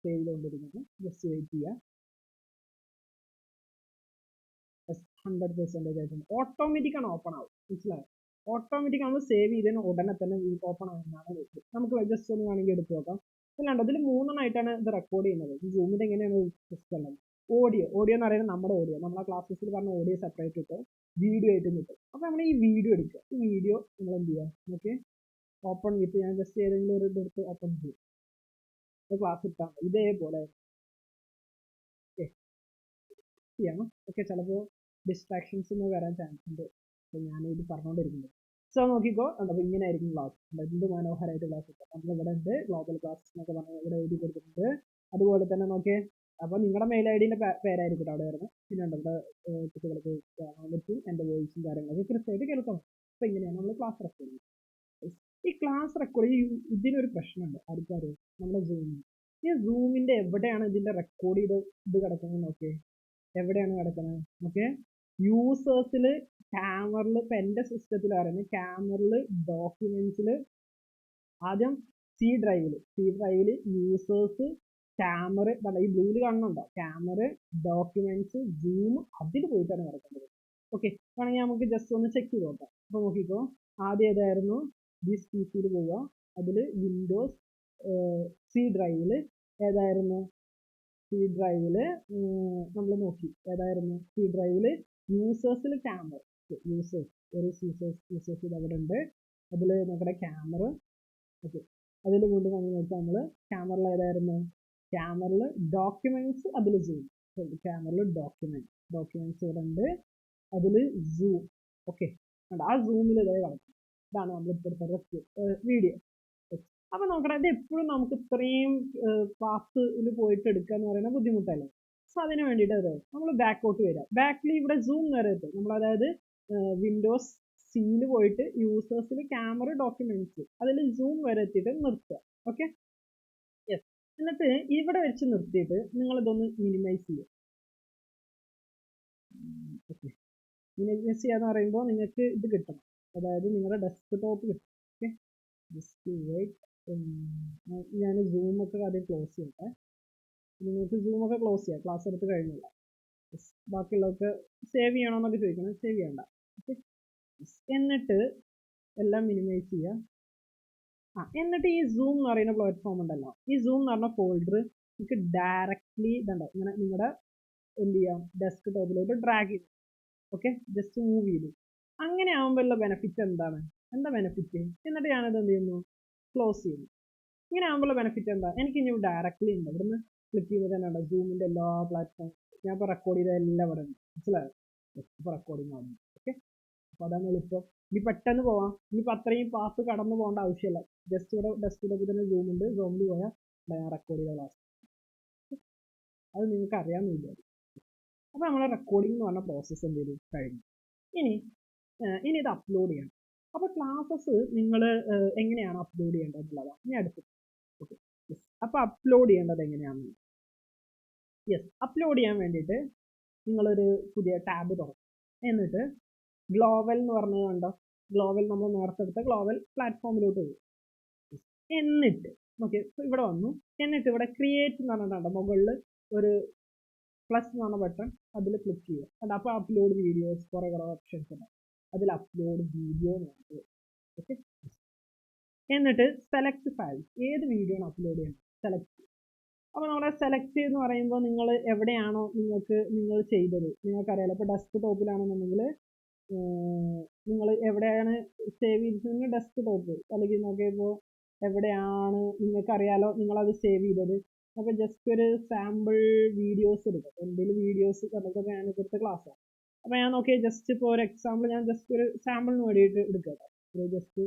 Speaker 1: സേവ് ചെയ്തുകൊണ്ടിരിക്കുന്നത്. ജസ്റ്റ് വെയിറ്റ് ചെയ്യുക. 100% ആയിട്ടുണ്ട്. ഓട്ടോമാറ്റിക്കാണ് ഓപ്പൺ ആവും. മനസ്സിലായോ? ഓട്ടോമാറ്റിക് നമ്മൾ സേവ് ചെയ്തതിന് ഉടനെ തന്നെ ഓപ്പൺ ആവുന്നതാണ്. നമുക്ക് ജസ്റ്റ് ഒന്ന് വേണമെങ്കിൽ എടുത്ത് നോക്കാം. അല്ലാണ്ട് അതിൽ 3 ഇത് റെക്കോർഡ് ചെയ്യുന്നത്. ഈ സൂമിൻ്റെ എങ്ങനെയാണ് സിസ്റ്റം ഉള്ളത്? ഓഡിയോ എന്ന് പറയുന്നത് നമ്മുടെ ഓഡിയോ, നമ്മളെ ക്ലാസ്സസിൽ പറഞ്ഞ ഓഡിയോ സെപ്പറേറ്റ് ഇട്ട് വീഡിയോ ആയിട്ട് കിട്ടും. അപ്പോൾ നമ്മൾ ഈ വീഡിയോ എടുക്കുക. ഈ വീഡിയോ നമ്മൾ എന്ത് ചെയ്യുക? ഓക്കെ, ഓപ്പൺ വിത്ത് ഞാൻ ജസ്റ്റ് ഏതെങ്കിലും ഒരു ഇതെടുത്ത് ഓപ്പൺ ചെയ്യും. ക്ലാസ് ഇട്ടാൽ ഇതേപോലെ ചെയ്യണം. ഓക്കെ, ചിലപ്പോൾ ഡിസ്ട്രാക്ഷൻസ് ഒന്നും വരാൻ ചാൻസ് ഉണ്ട്. അപ്പോൾ ഞാനിത് പറഞ്ഞുകൊണ്ടിരിക്കുന്നത്. സോ നോക്കിക്കോ, അപ്പോൾ ഇങ്ങനെ ആയിരിക്കും ക്ലാസ്. എന്ത് മനോഹരമായിട്ട് ക്ലാസ് കിട്ടും. നമ്മളിവിടെ ഉണ്ട് ഗ്ലോബൽ ക്ലാസ് എന്നൊക്കെ പറഞ്ഞാൽ ഇവിടെ എഴുതി കൊടുത്തിട്ടുണ്ട്. അതുപോലെ തന്നെ നോക്കിയേ, അപ്പോൾ നിങ്ങളുടെ മെയിൽ ഐ ഡിൻ്റെ പേരായിരിക്കും അവിടെ വരുന്നത്. പിന്നെ ഉണ്ട് ഇവിടെ കുട്ടികൾക്ക് കാണാൻ പറ്റും എൻ്റെ വോയിസും കാര്യങ്ങളൊക്കെ കൃത്യമായിട്ട് കേൾക്കണം. അപ്പോൾ ഇങ്ങനെയാണ് നമ്മൾ ക്ലാസ് റെക്കോർഡ് ചെയ്യുന്നത്. ഈ ക്ലാസ് റെക്കോർഡ് ഇതിനൊരു പ്രശ്നമുണ്ട്. ആർക്കറിയാം? നമ്മുടെ സൂമിൽ. ഈ സൂമിൻ്റെ എവിടെയാണ് ഇതിൻ്റെ റെക്കോർഡ് ചെയ്ത് ഇത് കിടക്കുന്നത് നോക്കിയേ, എവിടെയാണ് കിടക്കുന്നത്? ഓക്കെ, യൂസേഴ്സിൽ ക്യാമറയിൽ, ഇപ്പം എൻ്റെ സിസ്റ്റത്തിൽ പറയുന്നത് ക്യാമറയിൽ ഡോക്യുമെന്റ്സിൽ ആദ്യം സി ഡ്രൈവിൽ യൂസേഴ്സ് ക്യാമറ ഈ ബ്ലൂവിൽ കാണുന്നുണ്ടോ? ക്യാമറ, ഡോക്യുമെന്റ്സ്, സൂം അതിൽ പോയിട്ടാണ് കിടക്കുന്നത്. ഓക്കെ, വേണമെങ്കിൽ നമുക്ക് ജസ്റ്റ് ഒന്ന് ചെക്ക് ചെയ്ത് നോക്കാം. അപ്പോൾ നോക്കിക്കോ, ആദ്യം ഏതായിരുന്നു? ദിസ് പി സിയിൽ പോവുക. അതിൽ വിൻഡോസ് സി ഡ്രൈവിൽ ഏതായിരുന്നു? സി ഡ്രൈവിൽ നമ്മൾ നോക്കി ഏതായിരുന്നു? സി ഡ്രൈവിൽ യൂസേഴ്സിൽ ക്യാമറ, യൂസേഴ്സ് ഇത് അവിടെ ഉണ്ട്. അതിൽ നമ്മുടെ ക്യാമറ. ഓക്കെ, അതിൽ കൊണ്ട് വന്നു നോക്കാം. നമ്മൾ ക്യാമറയിൽ ഏതായിരുന്നു? ക്യാമറയിൽ ഡോക്യുമെന്റ്സ്, അതിൽ സൂം. ക്യാമറയിൽ ഡോക്യുമെന്റ്സ് ഇവിടെ ഉണ്ട്. അതിൽ സൂം. ഓക്കെ, ആ സൂമിൽ ഇതേ കിടക്കും. ഇതാണ് നമ്മൾ ഇപ്പോഴത്തെ വീഡിയോ. അപ്പോൾ നോക്കണം, ഇത് എപ്പോഴും നമുക്ക് ഇത്രയും പാത്തിൽ പോയിട്ട് എടുക്കുക എന്ന് പറയുന്നത് ബുദ്ധിമുട്ടല്ലേ? സോ അതിന് വേണ്ടിയിട്ട് നമ്മൾ ബാക്കോട്ട് വരിക. ബാക്കിൽ ഇവിടെ സൂം വരെ എത്തും. നമ്മൾ അതായത് വിൻഡോസ് സിയിൽ പോയിട്ട് യൂസേഴ്സിൽ ക്യാമറ, ഡോക്യുമെന്റ്സ് അതിൽ സൂം വരെ എത്തിയിട്ട് നിർത്തുക. Okay, yes. എന്നിട്ട് ഇവിടെ വെച്ച് നിർത്തിയിട്ട് നിങ്ങളിതൊന്ന് മിനിമൈസ് ചെയ്യുക. ഓക്കെ, മിനിമൈസ് ചെയ്യാന്ന് പറയുമ്പോൾ നിങ്ങൾക്ക് ഇത് കിട്ടണം, അതായത് നിങ്ങളുടെ ഡെസ്ക്ടോപ്പ് കിട്ടും. Okay, just wait. ഞാൻ സൂമൊക്കെ ആദ്യം ക്ലോസ് ചെയ്യട്ടെ. നിങ്ങൾക്ക് സൂമൊക്കെ ക്ലോസ് ചെയ്യാം, ക്ലാസ് എടുത്ത് കഴിഞ്ഞില്ല. ബാക്കിയുള്ളവർക്ക് സേവ് ചെയ്യണമെന്നൊക്കെ ചോദിക്കണം, സേവ് ചെയ്യണ്ട. ഓക്കെ, എന്നിട്ട് എല്ലാം മിനിമൈസ് ചെയ്യുക. എന്നിട്ട് ഈ സൂം എന്ന് പറയുന്ന പ്ലാറ്റ്ഫോം ഉണ്ടല്ലോ, ഈ സൂം എന്ന് പറഞ്ഞ ഫോൾഡർ നിങ്ങൾക്ക് ഡയറക്റ്റ്ലി ഇതുണ്ടോ ഇങ്ങനെ നിങ്ങളുടെ എന്ത് ചെയ്യാം, ഡെസ്ക്ടോപ്പിലോട്ട് ഡ്രാഗ് ചെയ്തു. ഓക്കെ, ജസ്റ്റ് മൂവ് ചെയ്തു. അങ്ങനെ ആകുമ്പോഴുള്ള ബെനിഫിറ്റ് എന്താണ്? എന്താ ബെനിഫിറ്റ്? എന്നിട്ട് ഞാനത് എന്ത് ചെയ്യുന്നു? ക്ലോസ് ചെയ്യുന്നു. ഇങ്ങനെ ആകുമ്പോഴുള്ള ബെനിഫിറ്റ് എന്താ? എനിക്ക് ഇനി ഡയറക്റ്റ്ലി ഉണ്ട് ഇവിടുന്ന് ക്ലിക്ക് ചെയ്യുമ്പോൾ തന്നെ ഉണ്ട് സൂമിൻ്റെ എല്ലാ പ്ലാറ്റ്ഫോം. ഞാൻ ഇപ്പോൾ റെക്കോർഡ് ചെയ്ത എല്ലാം ഇവിടെ ഉണ്ട്. മനസ്സിലായോ? ഇപ്പോൾ റെക്കോർഡിങ് ആവുന്നു. ഓക്കെ, അപ്പോൾ അതാണ് എളുപ്പം. ഇനി പെട്ടെന്ന് പോവാം. ഇനിയിപ്പോൾ അത്രയും പാസ് കടന്നു പോകേണ്ട ആവശ്യമില്ല. ജസ്റ്റ് ഇവിടെ ഡെസ്ക്ടോപ്പിൽ തന്നെ സൂം ഉണ്ട്. സൂമിൽ പോയാൽ ഞാൻ റെക്കോർഡ് ചെയ്ത ക്ലാസ്. അത് നിങ്ങൾക്ക് അറിയാമെന്ന് വിചാരിക്കും. അപ്പോൾ നമ്മളെ റെക്കോർഡിംഗ് എന്ന് പറഞ്ഞ പ്രോസസ്സ് എന്ത് ചെയ്തു? കഴിഞ്ഞു. ഇനി ഇത് അപ്ലോഡ് ചെയ്യണം. അപ്പോൾ ക്ലാസ്സസ് നിങ്ങൾ എങ്ങനെയാണ് അപ്ലോഡ് ചെയ്യേണ്ടത് എന്നുള്ളതാണ് ഇനി അടുത്തത്. Okay, yes. അപ്പോൾ അപ്ലോഡ് ചെയ്യേണ്ടത് എങ്ങനെയാണ്? യെസ്, അപ്ലോഡ് ചെയ്യാൻ വേണ്ടിയിട്ട് നിങ്ങളൊരു പുതിയ ടാബ് തുറക്കും. എന്നിട്ട് ഗ്ലോബൽ എന്ന് പറഞ്ഞത് കണ്ടോ? ഗ്ലോബൽ നമ്മൾ നേരത്തെ എടുത്ത ഗ്ലോബൽ പ്ലാറ്റ്ഫോമിലോട്ട് പോകും. എന്നിട്ട് ഓക്കെ, ഇവിടെ വന്നു. എന്നിട്ട് ഇവിടെ ക്രിയേറ്റ് എന്ന് പറഞ്ഞിട്ടുണ്ടോ മുകളിൽ ഒരു പ്ലസ് എന്ന് പറഞ്ഞ ബട്ടൺ, അതിൽ ക്ലിക്ക് ചെയ്യുക. അപ്പോൾ അപ്ലോഡ് വീഡിയോസ് കുറേ ഓപ്ഷൻസ് ഉണ്ട്. അതിൽ അപ്ലോഡ് വീഡിയോ എന്ന് പറഞ്ഞത്. ഓക്കെ, എന്നിട്ട് സെലക്ട് ഫയൽ, ഏത് വീഡിയോ ആണ് അപ്ലോഡ് ചെയ്യുന്നത് സെലക്ട്. അപ്പോൾ നമ്മുടെ സെലക്ട് എന്ന് പറയുമ്പോൾ നിങ്ങൾ എവിടെയാണോ നിങ്ങൾ ചെയ്തത് നിങ്ങൾക്കറിയാലോ. ഇപ്പോൾ ഡെസ്ക്ടോപ്പിലാണെന്നുണ്ടെങ്കിൽ നിങ്ങൾ എവിടെയാണ് സേവ് ചെയ്തിട്ടുണ്ടെങ്കിൽ ഡെസ്ക്ടോപ്പ്, അല്ലെങ്കിൽ നോക്കിയപ്പോൾ എവിടെയാണ് നിങ്ങൾക്കറിയാലോ നിങ്ങളത് സേവ് ചെയ്തത്. അപ്പോൾ ജസ്റ്റ് ഒരു സാമ്പിൾ വീഡിയോസ് എടുക്കാം. എന്തെങ്കിലും വീഡിയോസ് കണ്ടപ്പോൾ ഞാൻ എടുത്ത ക്ലാസ്സാണ്. അപ്പോൾ ഞാൻ നോക്കിയാൽ ജസ്റ്റ് ഇപ്പോൾ ഒരു എക്സാമ്പിൾ ഞാൻ ജസ്റ്റ് ഒരു സാമ്പിളിന് വേണ്ടിയിട്ട് എടുക്കാം. ജസ്റ്റ്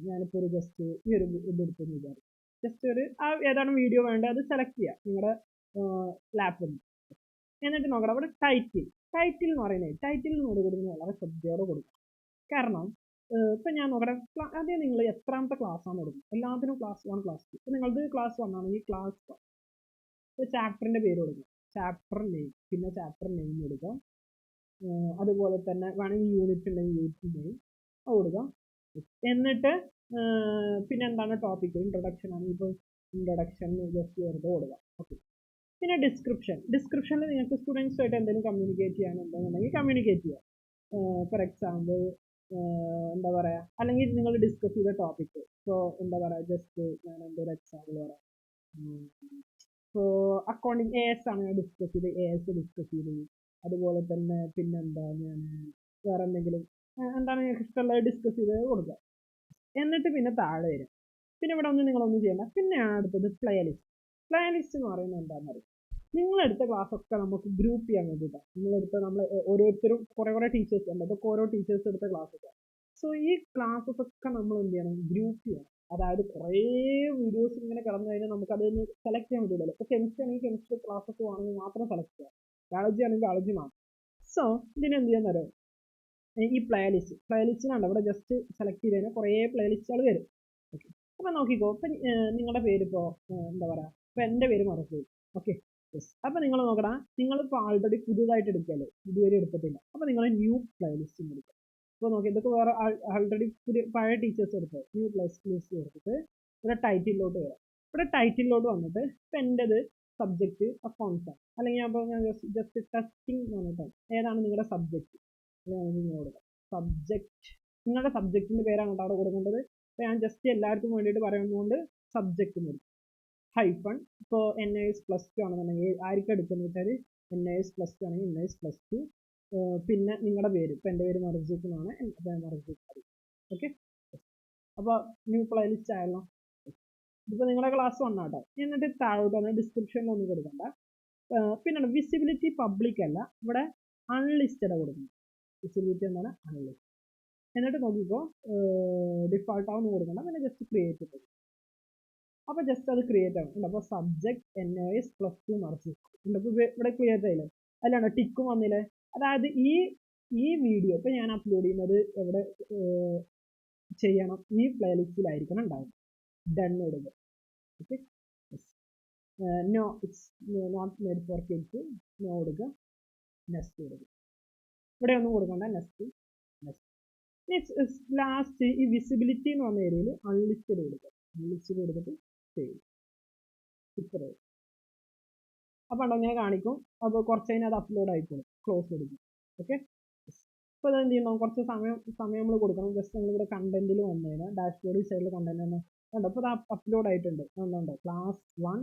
Speaker 1: ഞാനിപ്പോൾ ഒരു ജസ്റ്റ് ഈ ഒരു ഇതെടുത്തെന്ന് വിചാരിക്കും. ജസ്റ്റ് ഒരു ഏതാണ് വീഡിയോ വേണ്ടത് അത് സെലക്ട് ചെയ്യുക നിങ്ങളുടെ ലാപ്പിൽ നിന്ന്. എന്നിട്ട് നോക്കണം അവിടെ ടൈറ്റിൽ എന്ന് പറയുന്നത് ടൈറ്റിൽ എന്ന് കൊടുക്കുന്നത് വളരെ ശ്രദ്ധയോടെ കൊടുക്കണം. കാരണം ഇപ്പം ഞാൻ നോക്കട്ടെ ആദ്യം നിങ്ങൾ എത്രാമത്തെ ക്ലാസ്സാണ് കൊടുക്കുന്നത്. എല്ലാത്തിനും ക്ലാസ് 1 ക്ലാസ് 2. ഇപ്പം നിങ്ങളത് ക്ലാസ് 1 ആണെങ്കിൽ ക്ലാസ് 1 ഇപ്പോൾ ചാപ്റ്ററിൻ്റെ പേര് കൊടുക്കുക, ചാപ്റ്റർ നെയിം, പിന്നെ ചാപ്റ്റർ നെയിം കൊടുക്കുക. അതുപോലെ തന്നെ വേണമെങ്കിൽ യൂണിറ്റ് ഉണ്ടെങ്കിൽ യൂണിറ്റ് നെയിം അത് കൊടുക്കുക. എന്നിട്ട് പിന്നെ എന്താണ് ടോപ്പിക്, ഇൻട്രൊഡക്ഷൻ ആണെങ്കിൽ ഇപ്പോൾ ഇൻട്രൊഡക്ഷൻ ജസ്റ്റ് വെറുതെ കൊടുക്കുക. ഓക്കെ. പിന്നെ ഡിസ്ക്രിപ്ഷനിൽ നിങ്ങൾക്ക് സ്റ്റുഡൻസുമായിട്ട് എന്തെങ്കിലും കമ്മ്യൂണിക്കേറ്റ് ചെയ്യാനുണ്ടെന്നുണ്ടെങ്കിൽ കമ്മ്യൂണിക്കേറ്റ് ചെയ്യുക. ഫോർ എക്സാമ്പിൾ എന്താ പറയുക, അല്ലെങ്കിൽ നിങ്ങൾ ഡിസ്കസ് ചെയ്ത ടോപ്പിക്ക്. ഇപ്പോൾ എന്താ പറയുക, ജസ്റ്റ് ഞാൻ എന്തൊരു എക്സാമ്പിൾ പറയാം. ഇപ്പോൾ അക്കൗണ്ടിങ് AS ആണ് ഞാൻ ഡിസ്കസ് ചെയ്ത്, AS ഡിസ്കസ് ചെയ്ത്. അതുപോലെ തന്നെ പിന്നെന്താ ഞാൻ വേറെ എന്തെങ്കിലും എന്താണ് നിങ്ങൾക്ക് ഇഷ്ടമുള്ളത് ഡിസ്കസ് ചെയ്ത് കൊടുക്കുക. എന്നിട്ട് പിന്നെ താഴെ വരും. പിന്നെ ഇവിടെ നിങ്ങളൊന്നും ചെയ്യണ്ട. പിന്നെയാണ് അടുത്തത് പ്ലേലിസ്റ്റ് എന്ന് പറയുന്നത് എന്താണെന്ന് അറിയാം. നിങ്ങളെടുത്ത ക്ലാസ്സൊക്കെ നമുക്ക് ഗ്രൂപ്പ് ചെയ്യാൻ വേണ്ടിയിട്ടാണ്. നമ്മൾ ഓരോരുത്തരും കുറേ ടീച്ചേഴ്സ് ഉണ്ട്. അതൊക്കെ ഓരോ ടീച്ചേഴ്സ് എടുത്ത ക്ലാസ്സൊക്കെ. സോ ഈ ക്ലാസ്സസ് ഒക്കെ നമ്മൾ എന്ത് ചെയ്യണം, ഗ്രൂപ്പ് ചെയ്യണം. അതായത് കുറേ വീഡിയോസ് ഇങ്ങനെ കിടന്നു കഴിഞ്ഞാൽ നമുക്ക് അതിൽ നിന്ന് സെലക്ട് ചെയ്യാൻ പറ്റില്ലല്ലോ. ഇപ്പോൾ കെമിസ്ട്രി ആണെങ്കിൽ കെമിസ്ട്രി ക്ലാസ്സൊക്കെ ആണെങ്കിൽ മാത്രം സെലക്ട് ചെയ്യാം, ബയോളജി ആണെങ്കിൽ ബയോളജി മാത്രം. സോ ഇതിനെന്ത് ചെയ്യാൻ തരാം, ഈ പ്ലേലിസ്റ്റിനാണ് ഇവിടെ ജസ്റ്റ് സെലക്ട് ചെയ്ത് കഴിഞ്ഞാൽ കുറേ പ്ലേലിസ്റ്റുകൾ വരും. ഓക്കെ. അപ്പോൾ നോക്കിക്കോ, ഇപ്പം നിങ്ങളുടെ പേരിപ്പോൾ എന്താ പറയുക, ഇപ്പോൾ എൻ്റെ പേര് മറക്കും. ഓക്കെ. യെസ്. അപ്പോൾ നിങ്ങൾ നോക്കണം, നിങ്ങളിപ്പോൾ ആൾറെഡി പുതുതായിട്ട് എടുക്കുകയല്ലേ, ഇതുവരെ എടുത്തിട്ടില്ല. അപ്പോൾ നിങ്ങൾ ന്യൂ പ്ലേലിസ്റ്റ് എടുക്കുക. ഇപ്പോൾ നോക്കി, ഇതൊക്കെ വേറെ ആൾറെഡി പഴയ ടീച്ചേഴ്സ് എടുത്തത്. ന്യൂ പ്ലേലിസ്റ്റ് എടുത്തിട്ട് ഇവിടെ ടൈറ്റിലോട്ട് വരാം. ഇവിടെ ടൈറ്റിലോട്ട് വന്നിട്ട് ഇപ്പം എൻ്റെത് സബ്ജക്റ്റ് അക്കൗണ്ട്സ് ആണ്, അല്ലെങ്കിൽ ഞാൻ ജസ്റ്റ് ടെസ്റ്റിംഗ് എന്ന് പറഞ്ഞിട്ടാണ്. ഏതാണ് നിങ്ങളുടെ സബ്ജക്റ്റ്, നിങ്ങളുടെ സബ്ജക്റ്റിൻ്റെ പേരാണ് കേട്ടോ അവിടെ കൊടുക്കേണ്ടത്. അപ്പോൾ ഞാൻ ജസ്റ്റ് എല്ലാവർക്കും വേണ്ടിയിട്ട് പറയുന്നതുകൊണ്ട് സബ്ജക്റ്റ് എന്ന് എടുക്കും. ഹൈഫൺ. ഇപ്പോൾ NIS+2 ആണെന്നുണ്ടെങ്കിൽ ആർക്കും എടുക്കുന്നത് വെച്ചാൽ NIS+2 ആണെങ്കിൽ NIS+2. പിന്നെ നിങ്ങളുടെ പേര്, ഇപ്പോൾ എൻ്റെ പേര് മർജിത്ത് എന്നാണ്, മർജിത്ത്. ഓക്കെ. അപ്പോൾ ന്യൂ പ്ലേലിസ്റ്റ് ആയല്ലോ. ഇതിപ്പോൾ നിങ്ങളുടെ ക്ലാസ് 1 ആട്ടോ. എന്നിട്ട് താഴോട്ട് വന്ന് ഡിസ്ക്രിപ്ഷനിലൊന്നും കൊടുക്കണ്ട. പിന്നെ വിസിബിലിറ്റി പബ്ലിക് അല്ല, ഇവിടെ അൺലിസ്റ്റഡ് കൊടുക്കണം. വിസിബിലിറ്റി എന്താണ്, അൺലിസ്റ്റഡ്. എന്നിട്ട് നോക്കിക്കോ, ഡിഫോൾട്ട് ആവുന്ന കൊടുക്കണം. പിന്നെ ജസ്റ്റ് ക്രിയേറ്റ് ചെയ്തു. അപ്പോൾ ജസ്റ്റ് അത് ക്രിയേറ്റ് ആവും. അപ്പോൾ സബ്ജക്ട് NIS+2 മർജിത്ത്. ഇവിടെ ക്രിയേറ്റ് ആയില്ലേ, അതിലാണ് ടിക്കും വന്നില്ലേ. അതായത് ഈ വീഡിയോ ഇപ്പോൾ ഞാൻ അപ്ലോഡ് ചെയ്യുന്നത് എവിടെ ചെയ്യണം, ഈ പ്ലേലിസ്റ്റിലായിരിക്കണം ഉണ്ടാവും. ഡൺ കൊടുക്കുക. Okay. No, it's not made for kids. No കൊടുക്കുക. നെക്സ്റ്റ് കൊടുക്കുക. ഇവിടെ ഒന്നും കൊടുക്കണ്ട. നെക്സ്റ്റ്. ലാസ്റ്റ് ഈ വിസിബിലിറ്റി എന്ന് പറഞ്ഞ ഏരിയയിൽ അൺലിസ്റ്റഡ് കൊടുക്കുക. അൺലിസ്റ്റഡ് കൊടുത്തിട്ട് സേവ്. ഇത്രേ. അപ്പോൾ അങ്ങനെ കാണിക്കും. അപ്പോൾ കുറച്ച് കഴിഞ്ഞാൽ അത് അപ്ലോഡ് ആയിക്കോളും. ക്ലോസ് കൊടുക്കും. ഓക്കെ. ഇപ്പോൾ അത് എന്ത് ചെയ്യണം, കുറച്ച് സമയം നമ്മൾ കൊടുക്കണം. ജസ്റ്റ് നമ്മളിവിടെ കണ്ടന്റിൽ വന്നു കഴിഞ്ഞാൽ ഡാഷ്ബോർഡ് സൈഡിൽ കണ്ടന്റ് തന്നെ കണ്ടോ. അപ്പോൾ അത് അപ്ലോഡ് ആയിട്ടുണ്ട്. എന്തുണ്ടോ, ക്ലാസ് 1